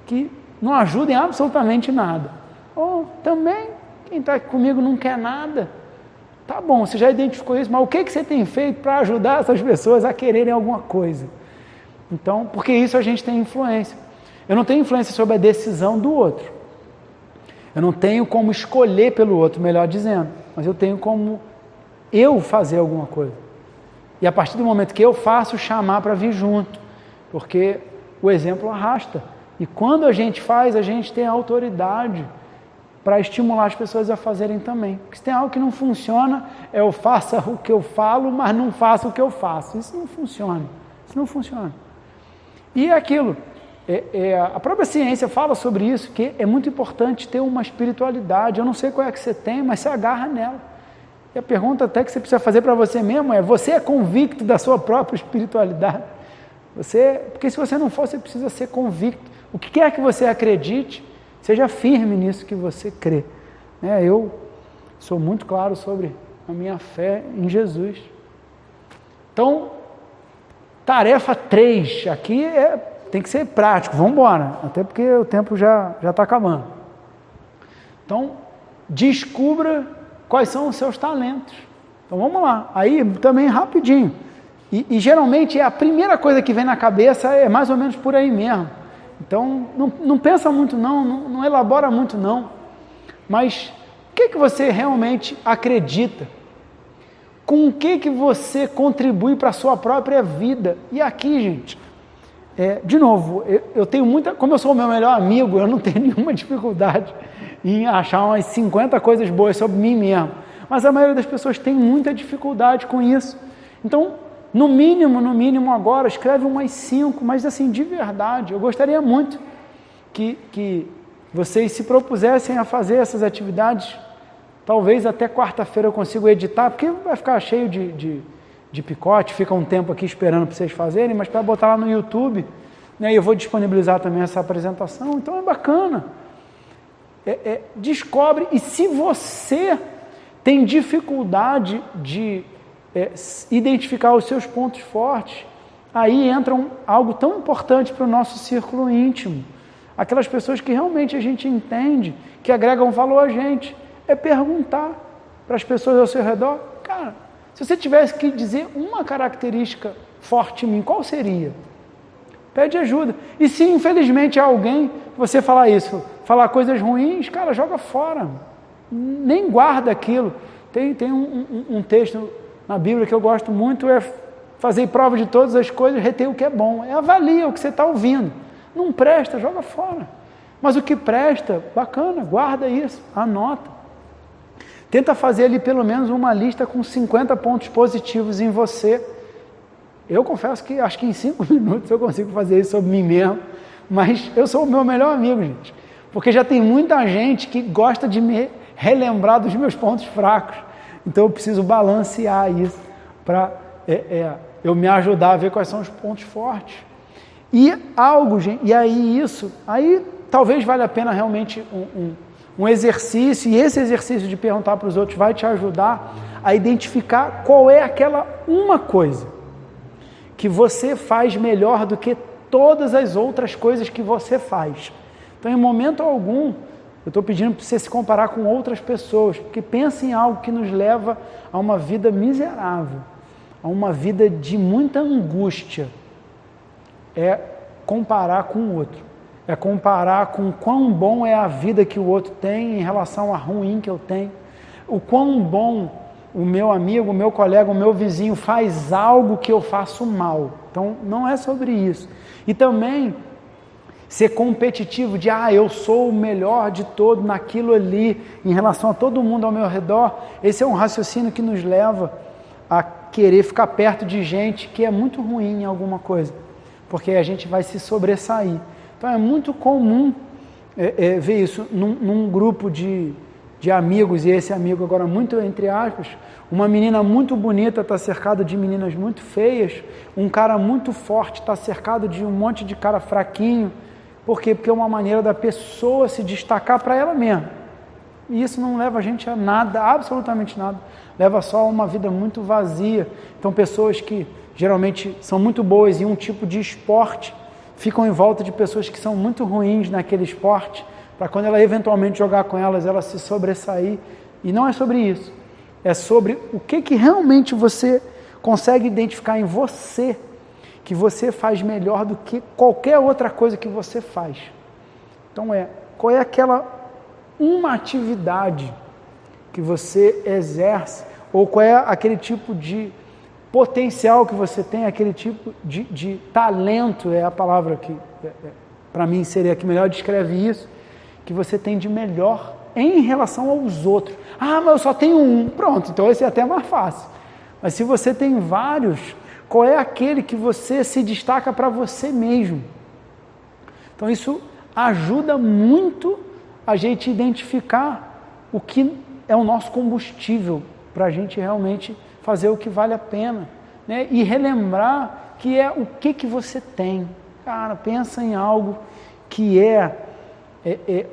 que não ajuda em absolutamente nada. Ou também, quem está comigo não quer nada. Tá bom, você já identificou isso, mas o que você tem feito para ajudar essas pessoas a quererem alguma coisa? Então, porque isso a gente tem influência. Eu não tenho influência sobre a decisão do outro. Eu não tenho como escolher pelo outro, melhor dizendo, mas eu tenho como eu fazer alguma coisa. E a partir do momento que eu faço, chamar para vir junto, porque o exemplo arrasta. E quando a gente faz, a gente tem autoridade para estimular as pessoas a fazerem também. Porque se tem algo que não funciona, eu faça o que eu falo, mas não faça o que eu faço. Isso não funciona. Isso não funciona. E é aquilo. A própria ciência fala sobre isso, que é muito importante ter uma espiritualidade. Eu não sei qual é que você tem, mas se agarra nela. E a pergunta até que você precisa fazer para você mesmo é, você é convicto da sua própria espiritualidade? Porque se você não for, você precisa ser convicto. O que quer que você acredite, seja firme nisso que você crê. Eu sou muito claro sobre a minha fé em Jesus. Então, tarefa 3, aqui tem que ser prático, vamos embora, até porque o tempo já está acabando. Então, descubra quais são os seus talentos. Então, vamos lá, aí também rapidinho. E geralmente a primeira coisa que vem na cabeça é mais ou menos por aí mesmo. Então, não pensa muito não elabora muito não. Mas, o que você realmente acredita? Com o que você contribui para a sua própria vida? E aqui, gente, de novo, eu tenho muita... Como eu sou o meu melhor amigo, eu não tenho nenhuma dificuldade em achar umas 50 coisas boas sobre mim mesmo. Mas a maioria das pessoas tem muita dificuldade com isso. Então, no mínimo agora, escreve umas 5, mas assim, de verdade, eu gostaria muito que vocês se propusessem a fazer essas atividades. Talvez até quarta-feira eu consiga editar, porque vai ficar cheio de picote, fica um tempo aqui esperando para vocês fazerem, mas para botar lá no YouTube, né, eu vou disponibilizar também essa apresentação, então é bacana. Descobre, e se você tem dificuldade de identificar os seus pontos fortes, aí entra algo tão importante para o nosso círculo íntimo, aquelas pessoas que realmente a gente entende, que agregam valor a gente, é perguntar para as pessoas ao seu redor, cara, se você tivesse que dizer uma característica forte em mim, qual seria? Pede ajuda. E se infelizmente alguém, você falar isso, falar coisas ruins, cara, joga fora. Nem guarda aquilo. Tem um texto na Bíblia que eu gosto muito, é fazer prova de todas as coisas, reter o que é bom. Avalia o que você está ouvindo. Não presta, joga fora. Mas o que presta, bacana, guarda isso, anota. Tenta fazer ali pelo menos uma lista com 50 pontos positivos em você. Eu confesso que acho que em 5 minutos eu consigo fazer isso sobre mim mesmo, mas eu sou o meu melhor amigo, gente, porque já tem muita gente que gosta de me relembrar dos meus pontos fracos, então eu preciso balancear isso para eu me ajudar a ver quais são os pontos fortes. E algo, gente, e aí talvez valha a pena realmente um exercício, e esse exercício de perguntar para os outros vai te ajudar a identificar qual é aquela uma coisa que você faz melhor do que todas as outras coisas que você faz. Então, em momento algum, eu estou pedindo para você se comparar com outras pessoas, porque pensa em algo que nos leva a uma vida miserável, a uma vida de muita angústia. É comparar com o outro. É comparar com quão bom é a vida que o outro tem em relação à ruim que eu tenho. O quão bom o meu amigo, o meu colega, o meu vizinho faz algo que eu faço mal. Então, não é sobre isso. E também ser competitivo de, eu sou o melhor de todo naquilo ali, em relação a todo mundo ao meu redor. Esse é um raciocínio que nos leva a querer ficar perto de gente que é muito ruim em alguma coisa, porque a gente vai se sobressair. Então, é muito comum ver isso num grupo de amigos, e esse amigo agora muito entre aspas, uma menina muito bonita está cercada de meninas muito feias, um cara muito forte está cercado de um monte de cara fraquinho. Por quê? Porque é uma maneira da pessoa se destacar para ela mesma. E isso não leva a gente a nada, absolutamente nada. Leva só a uma vida muito vazia. Então, pessoas que geralmente são muito boas em um tipo de esporte, ficam em volta de pessoas que são muito ruins naquele esporte, para quando ela eventualmente jogar com elas, ela se sobressair. E não é sobre isso. É sobre o que realmente você consegue identificar em você, que você faz melhor do que qualquer outra coisa que você faz. Então, qual é aquela uma atividade que você exerce, ou qual é aquele tipo de potencial que você tem, aquele tipo de talento, é a palavra que para mim seria a que melhor descreve isso, que você tem de melhor em relação aos outros. Mas eu só tenho um. Pronto, então esse é até mais fácil. Mas se você tem vários, qual é aquele que você se destaca para você mesmo? Então isso ajuda muito a gente identificar o que é o nosso combustível para a gente realmente fazer o que vale a pena, né? E relembrar que é o que você tem. Cara, pensa em algo que é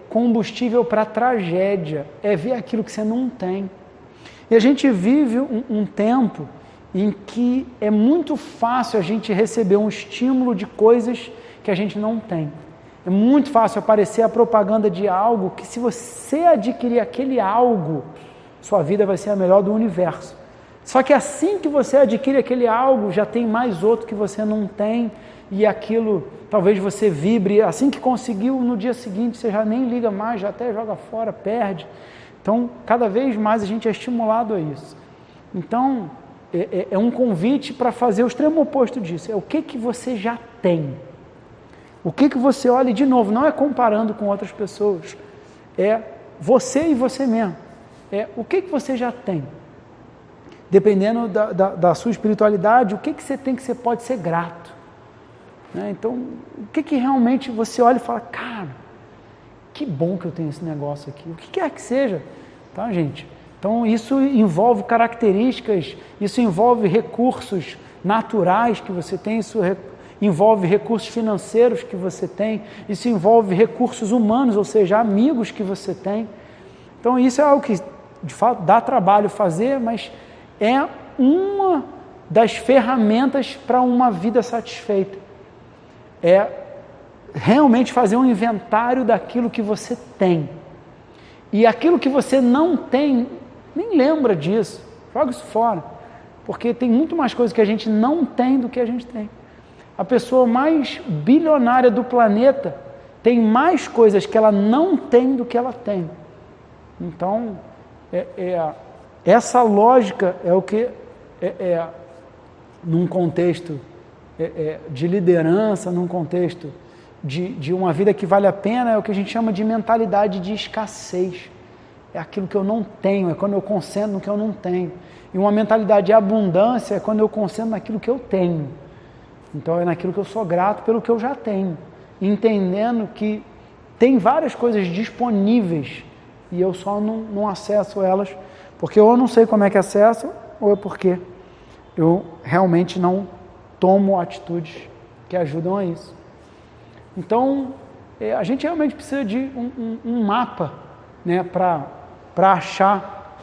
combustível para a tragédia, é ver aquilo que você não tem. E a gente vive um tempo em que é muito fácil a gente receber um estímulo de coisas que a gente não tem. É muito fácil aparecer a propaganda de algo que, se você adquirir aquele algo, sua vida vai ser a melhor do universo. Só que assim que você adquire aquele algo, já tem mais outro que você não tem, e aquilo, talvez você vibre, assim que conseguiu, no dia seguinte você já nem liga mais, já até joga fora, perde. Então, cada vez mais a gente é estimulado a isso. Então, é um convite para fazer o extremo oposto disso. É o que você já tem. O que você olha, de novo, não é comparando com outras pessoas, é você e você mesmo. É o que você já tem. Dependendo da sua espiritualidade, o que você tem que você pode ser grato. Né? Então, o que realmente você olha e fala, cara, que bom que eu tenho esse negócio aqui. O que quer que seja, tá, gente? Então isso envolve características, isso envolve recursos naturais que você tem, isso envolve recursos financeiros que você tem, isso envolve recursos humanos, ou seja, amigos que você tem. Então isso é algo que de fato dá trabalho fazer, mas é uma das ferramentas para uma vida satisfeita. É realmente fazer um inventário daquilo que você tem. E aquilo que você não tem, nem lembra disso, joga isso fora. Porque tem muito mais coisas que a gente não tem do que a gente tem. A pessoa mais bilionária do planeta tem mais coisas que ela não tem do que ela tem. Então, essa lógica é o que, num contexto de liderança, num contexto de uma vida que vale a pena, é o que a gente chama de mentalidade de escassez. É aquilo que eu não tenho, é quando eu concentro no que eu não tenho. E uma mentalidade de abundância é quando eu concentro naquilo que eu tenho. Então é naquilo que eu sou grato pelo que eu já tenho, entendendo que tem várias coisas disponíveis e eu só não acesso elas, porque ou eu não sei como é que acesso, ou é porque eu realmente não tomo atitudes que ajudam a isso. Então, a gente realmente precisa de um mapa, né, para achar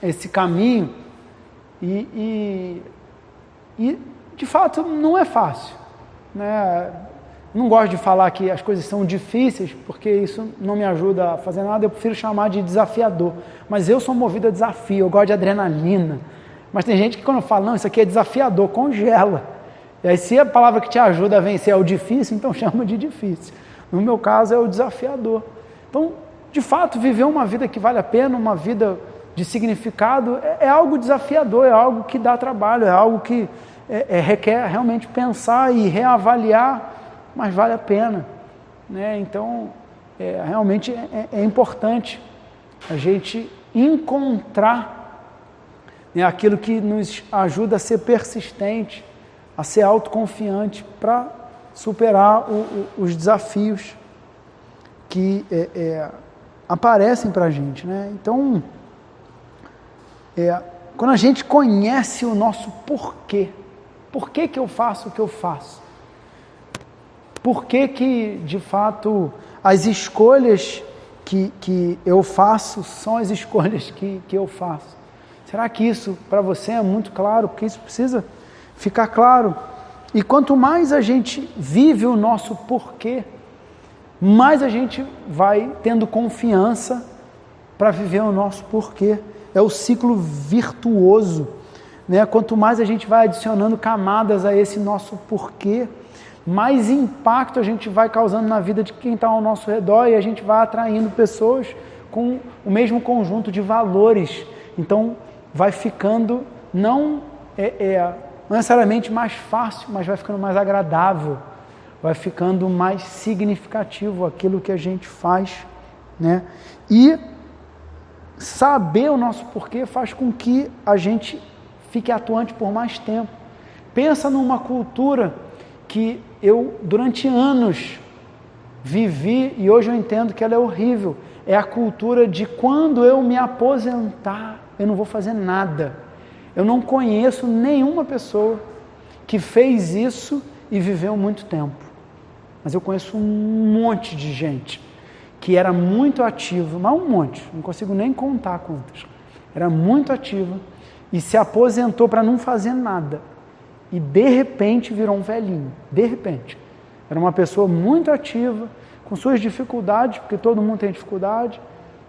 esse caminho e, de fato, não é fácil, né? Não gosto de falar que as coisas são difíceis, porque isso não me ajuda a fazer nada, eu prefiro chamar de desafiador. Mas eu sou movido a desafio, eu gosto de adrenalina. Mas tem gente que quando fala, não, isso aqui é desafiador, congela. E aí se a palavra que te ajuda a vencer é o difícil, então chama de difícil. No meu caso é o desafiador. Então, de fato, viver uma vida que vale a pena, uma vida de significado, é algo desafiador, é algo que dá trabalho, é algo que requer realmente pensar e reavaliar, mas vale a pena, né? Então, realmente é importante a gente encontrar, né, aquilo que nos ajuda a ser persistente, a ser autoconfiante para superar os desafios que aparecem para a gente, né? Então, quando a gente conhece o nosso porquê, por que eu faço o que eu faço? Por que de fato, as escolhas que eu faço são as escolhas que eu faço? Será que isso para você é muito claro? Porque isso precisa ficar claro. E quanto mais a gente vive o nosso porquê, mais a gente vai tendo confiança para viver o nosso porquê. É o ciclo virtuoso, né? Quanto mais a gente vai adicionando camadas a esse nosso porquê, mais impacto a gente vai causando na vida de quem está ao nosso redor e a gente vai atraindo pessoas com o mesmo conjunto de valores. Então, vai ficando não necessariamente mais fácil, mas vai ficando mais agradável, vai ficando mais significativo aquilo que a gente faz, né? E saber o nosso porquê faz com que a gente fique atuante por mais tempo. Pensa numa cultura que eu, durante anos, vivi e hoje eu entendo que ela é horrível. É a cultura de quando eu me aposentar, eu não vou fazer nada. Eu não conheço nenhuma pessoa que fez isso e viveu muito tempo. Mas eu conheço um monte de gente que era muito ativa, mas um monte, não consigo nem contar quantas. Era muito ativa e se aposentou para não fazer nada. E de repente virou um velhinho, de repente. Era uma pessoa muito ativa, com suas dificuldades, porque todo mundo tem dificuldade,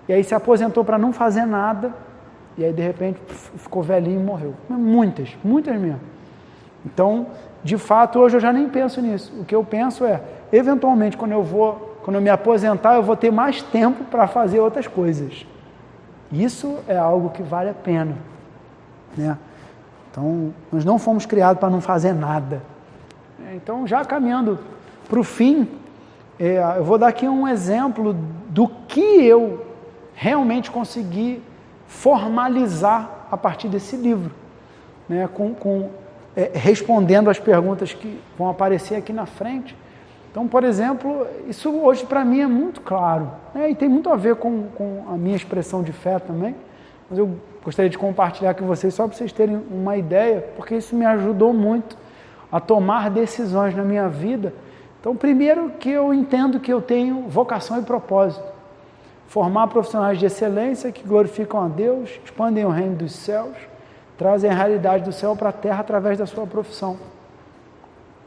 e aí se aposentou para não fazer nada, e aí de repente ficou velhinho e morreu. Muitas mesmo. Então, de fato, hoje eu já nem penso nisso. O que eu penso é, eventualmente, quando eu me aposentar, eu vou ter mais tempo para fazer outras coisas. Isso é algo que vale a pena, né? Então, nós não fomos criados para não fazer nada. Então, já caminhando para o fim, eu vou dar aqui um exemplo do que eu realmente consegui formalizar a partir desse livro, né? Respondendo as perguntas que vão aparecer aqui na frente. Então, por exemplo, isso hoje para mim é muito claro, né? E tem muito a ver com a minha expressão de fé também. mas eu gostaria de compartilhar com vocês só para vocês terem uma ideia, porque isso me ajudou muito a tomar decisões na minha vida. Então, primeiro que eu entendo que eu tenho vocação e propósito. Formar profissionais de excelência que glorificam a Deus, expandem o reino dos céus, trazem a realidade do céu para a terra através da sua profissão.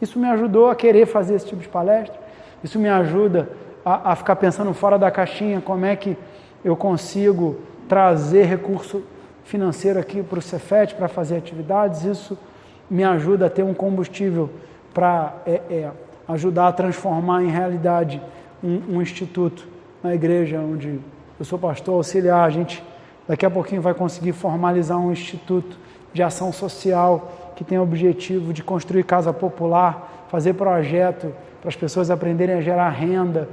Isso me ajudou a querer fazer esse tipo de palestra, isso me ajuda a ficar pensando fora da caixinha, como é que eu consigo trazer recurso financeiro aqui para o Cefet, para fazer atividades. Isso me ajuda a ter um combustível para ajudar a transformar em realidade um instituto na igreja onde eu sou pastor auxiliar. A gente daqui a pouquinho vai conseguir formalizar um instituto de ação social que tem o objetivo de construir casa popular, fazer projeto para as pessoas aprenderem a gerar renda,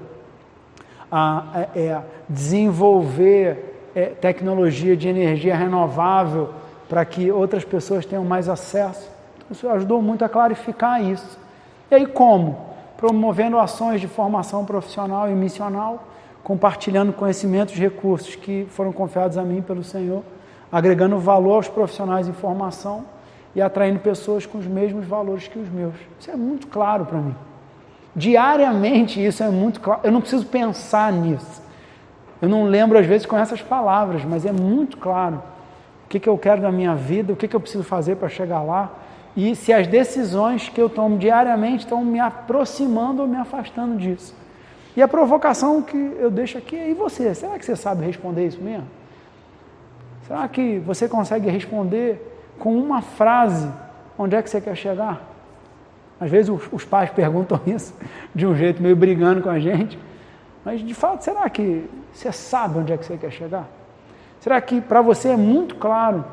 desenvolver tecnologia de energia renovável para que outras pessoas tenham mais acesso. Então, isso ajudou muito a clarificar isso. E aí como? Promovendo ações de formação profissional e missional, compartilhando conhecimentos e recursos que foram confiados a mim pelo Senhor, agregando valor aos profissionais em formação e atraindo pessoas com os mesmos valores que os meus. Isso é muito claro para mim. Diariamente isso é muito claro. Eu não preciso pensar nisso. Eu não lembro às vezes com essas palavras, mas é muito claro o que eu quero da minha vida, o que eu preciso fazer para chegar lá, e se as decisões que eu tomo diariamente estão me aproximando ou me afastando disso. E a provocação que eu deixo aqui é: e você? Será que você sabe responder isso mesmo? Será que você consegue responder com uma frase onde é que você quer chegar? Às vezes os pais perguntam isso de um jeito meio brigando com a gente, mas de fato, será que você sabe onde é que você quer chegar? Será que para você é muito claro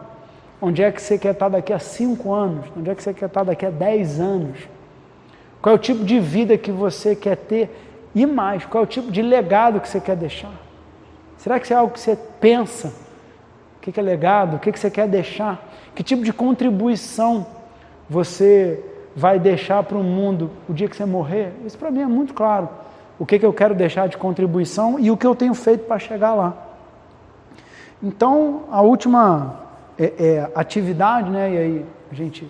onde é que você quer estar daqui a 5 anos? Onde é que você quer estar daqui a 10 anos? Qual é o tipo de vida que você quer ter? E mais, qual é o tipo de legado que você quer deixar? Será que isso é algo que você pensa? O que é legado? O que você quer deixar? Que tipo de contribuição você vai deixar para o mundo o dia que você morrer? Isso para mim é muito claro. O que eu quero deixar de contribuição e o que eu tenho feito para chegar lá. Então, a última atividade, né, e aí a gente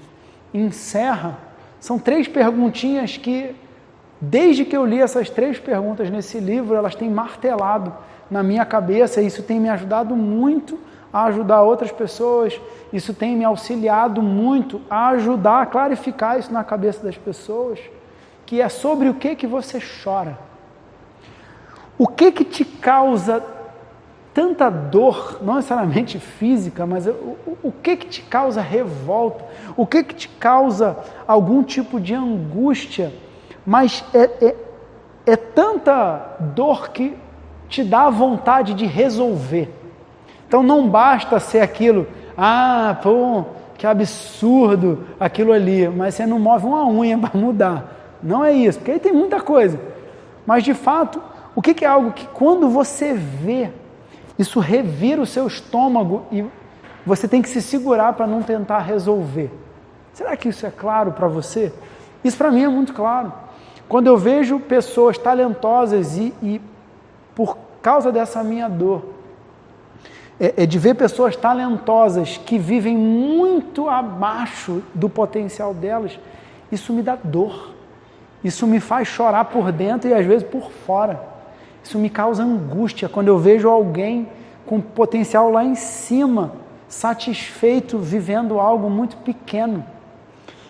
encerra, são 3 perguntinhas que, desde que eu li essas 3 perguntas nesse livro, elas têm martelado na minha cabeça, e isso tem me ajudado muito a ajudar outras pessoas, isso tem me auxiliado muito a ajudar a clarificar isso na cabeça das pessoas, que é sobre o que você chora. O que te causa tanta dor, não necessariamente física, mas o que te causa revolta? O que te causa algum tipo de angústia? Mas é tanta dor que te dá vontade de resolver. Então não basta ser aquilo, que absurdo aquilo ali, mas você não move uma unha para mudar. Não é isso, porque aí tem muita coisa. Mas de fato, o que é algo que quando você vê, isso revira o seu estômago e você tem que se segurar para não tentar resolver? Será que isso é claro para você? Isso para mim é muito claro. Quando eu vejo pessoas talentosas e por causa dessa minha dor, de ver pessoas talentosas que vivem muito abaixo do potencial delas, isso me dá dor. Isso me faz chorar por dentro e às vezes por fora. Isso me causa angústia quando eu vejo alguém com potencial lá em cima, satisfeito, vivendo algo muito pequeno.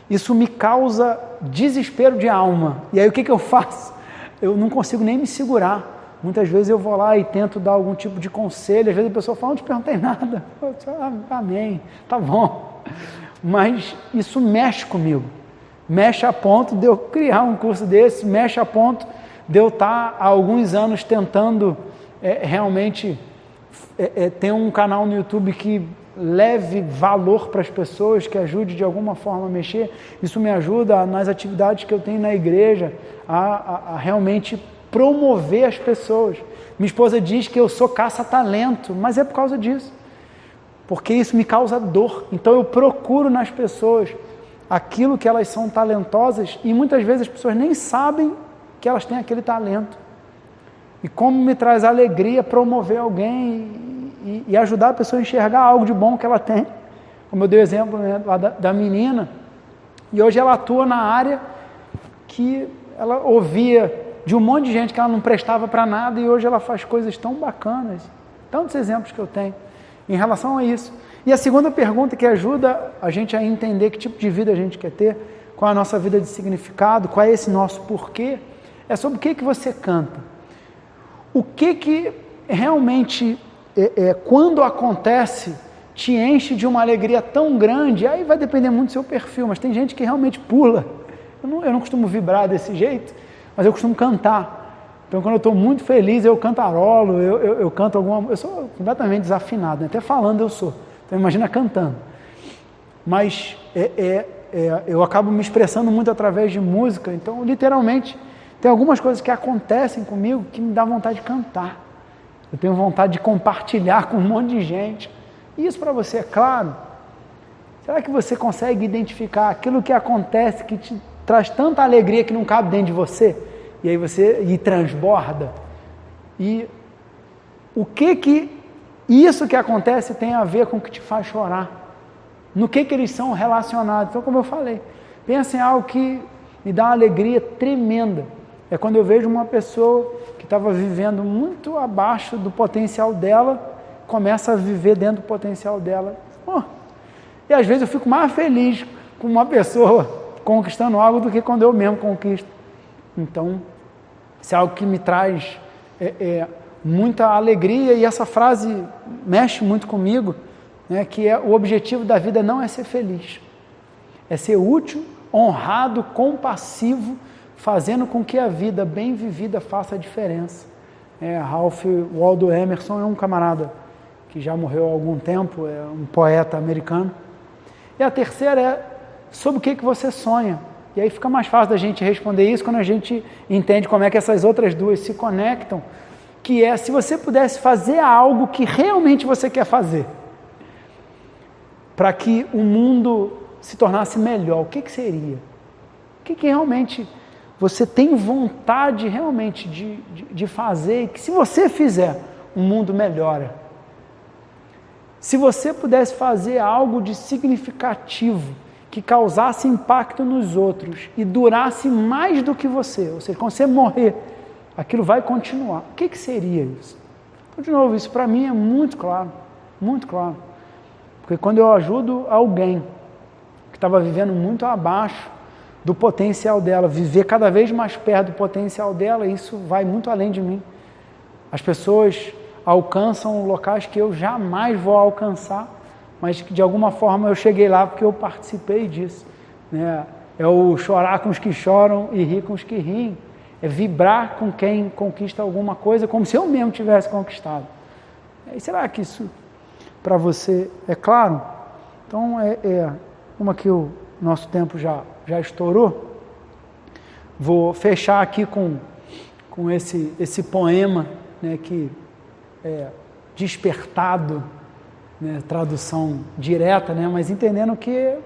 Isso me causa desespero de alma. E aí o que eu faço? Eu não consigo nem me segurar. Muitas vezes eu vou lá e tento dar algum tipo de conselho. Às vezes a pessoa fala: não te perguntei nada. Eu digo: amém, tá bom. Mas isso mexe comigo. Mexe a ponto de eu criar um curso desse, mexe a ponto de eu estar há alguns anos tentando realmente ter um canal no YouTube que leve valor para as pessoas, que ajude de alguma forma a mexer. Isso me ajuda nas atividades que eu tenho na igreja a realmente promover as pessoas. Minha esposa diz que eu sou caça-talento, mas é por causa disso, porque isso me causa dor. Então eu procuro nas pessoas aquilo que elas são talentosas, e muitas vezes as pessoas nem sabem que elas têm aquele talento. E como me traz alegria promover alguém e ajudar a pessoa a enxergar algo de bom que ela tem. Como eu dei o exemplo, né, lá da menina, e hoje ela atua na área que ela ouvia de um monte de gente que ela não prestava para nada, e hoje ela faz coisas tão bacanas. Tantos exemplos que eu tenho em relação a isso. E a segunda pergunta que ajuda a gente a entender que tipo de vida a gente quer ter, qual é a nossa vida de significado, qual é esse nosso porquê, é sobre o que você canta. O que realmente, quando acontece, te enche de uma alegria tão grande, aí vai depender muito do seu perfil, mas tem gente que realmente pula. Eu não costumo vibrar desse jeito, mas eu costumo cantar. Então, quando eu estou muito feliz, eu cantarolo, eu canto alguma... Eu sou completamente desafinado, né? Até falando eu sou. Então, imagina cantando. Mas eu acabo me expressando muito através de música. Então, literalmente, tem algumas coisas que acontecem comigo que me dá vontade de cantar. Eu tenho vontade de compartilhar com um monte de gente. E isso para você é claro? Será que você consegue identificar aquilo que acontece, que te traz tanta alegria que não cabe dentro de você? E aí você transborda. E o que isso que acontece tem a ver com o que te faz chorar? No que eles são relacionados? Então, como eu falei, pensa em algo que me dá uma alegria tremenda. É quando eu vejo uma pessoa que estava vivendo muito abaixo do potencial dela, começa a viver dentro do potencial dela. E às vezes eu fico mais feliz com uma pessoa conquistando algo do que quando eu mesmo conquisto. Então, isso é algo que me traz muita alegria, e essa frase mexe muito comigo, né, que o objetivo da vida não é ser feliz, é ser útil, honrado, compassivo, fazendo com que a vida bem vivida faça a diferença. Ralph Waldo Emerson é um camarada que já morreu há algum tempo, é um poeta americano. E a terceira é sobre o que você sonha. E aí fica mais fácil da gente responder isso quando a gente entende como é que essas outras duas se conectam, que é se você pudesse fazer algo que realmente você quer fazer, para que o mundo se tornasse melhor, o que seria? O que realmente você tem vontade realmente de fazer, e que se você fizer, o mundo melhora? Se você pudesse fazer algo de significativo, que causasse impacto nos outros e durasse mais do que você, ou seja, quando você morrer, aquilo vai continuar. O que seria isso? Então, de novo, isso para mim é muito claro, muito claro. Porque quando eu ajudo alguém que estava vivendo muito abaixo do potencial dela, viver cada vez mais perto do potencial dela, isso vai muito além de mim. As pessoas alcançam locais que eu jamais vou alcançar, mas que de alguma forma eu cheguei lá porque eu participei disso, né? É o chorar com os que choram e rir com os que riem, é vibrar com quem conquista alguma coisa, como se eu mesmo tivesse conquistado. E será que isso para você é claro? Então, como que o nosso tempo já estourou, vou fechar aqui com esse poema, né, que é Despertado, né, tradução direta, né, mas entendendo que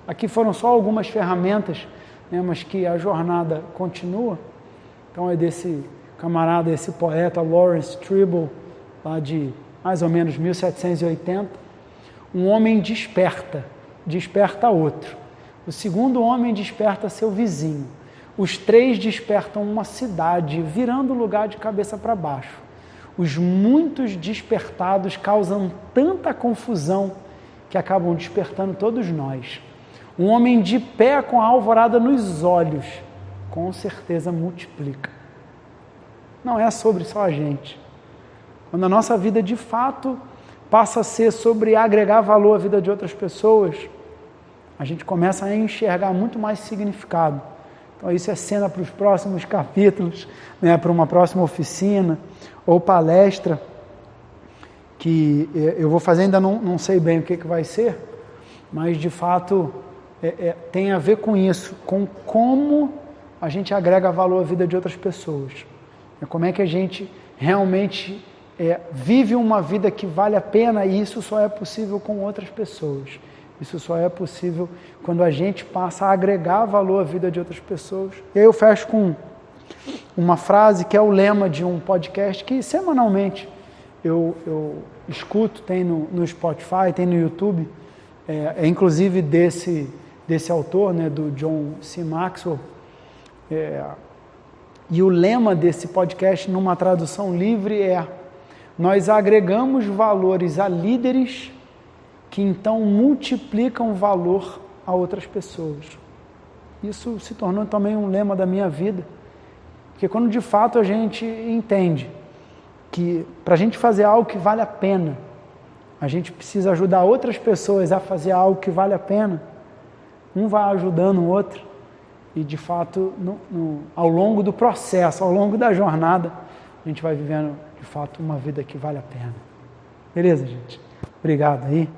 aqui foram só algumas ferramentas, né, mas que a jornada continua. Então é desse camarada, esse poeta Lawrence Tribble, lá de mais ou menos 1780, um homem desperta outro, o segundo homem desperta seu vizinho, os três despertam uma cidade, virando o lugar de cabeça para baixo. Os muitos despertados causam tanta confusão que acabam despertando todos nós. Um homem de pé com a alvorada nos olhos, com certeza multiplica. Não é sobre só a gente. Quando a nossa vida de fato passa a ser sobre agregar valor à vida de outras pessoas, a gente começa a enxergar muito mais significado. Então isso é cena para os próximos capítulos, né, para uma próxima oficina ou palestra, que eu vou fazer, ainda não sei bem o que vai ser, mas de fato tem a ver com isso, com como a gente agrega valor à vida de outras pessoas. Como é que a gente realmente vive uma vida que vale a pena, e isso só é possível com outras pessoas. Isso só é possível quando a gente passa a agregar valor à vida de outras pessoas. E aí eu fecho com uma frase que é o lema de um podcast que semanalmente eu escuto, tem no Spotify, tem no YouTube, inclusive desse autor, né, do John C. Maxwell, e o lema desse podcast, numa tradução livre, nós agregamos valores a líderes que então multiplicam valor a outras pessoas. Isso se tornou também um lema da minha vida, porque quando de fato a gente entende que para a gente fazer algo que vale a pena, a gente precisa ajudar outras pessoas a fazer algo que vale a pena, um vai ajudando o outro, e de fato ao longo do processo, ao longo da jornada, a gente vai vivendo de fato uma vida que vale a pena. Beleza, gente? Obrigado aí.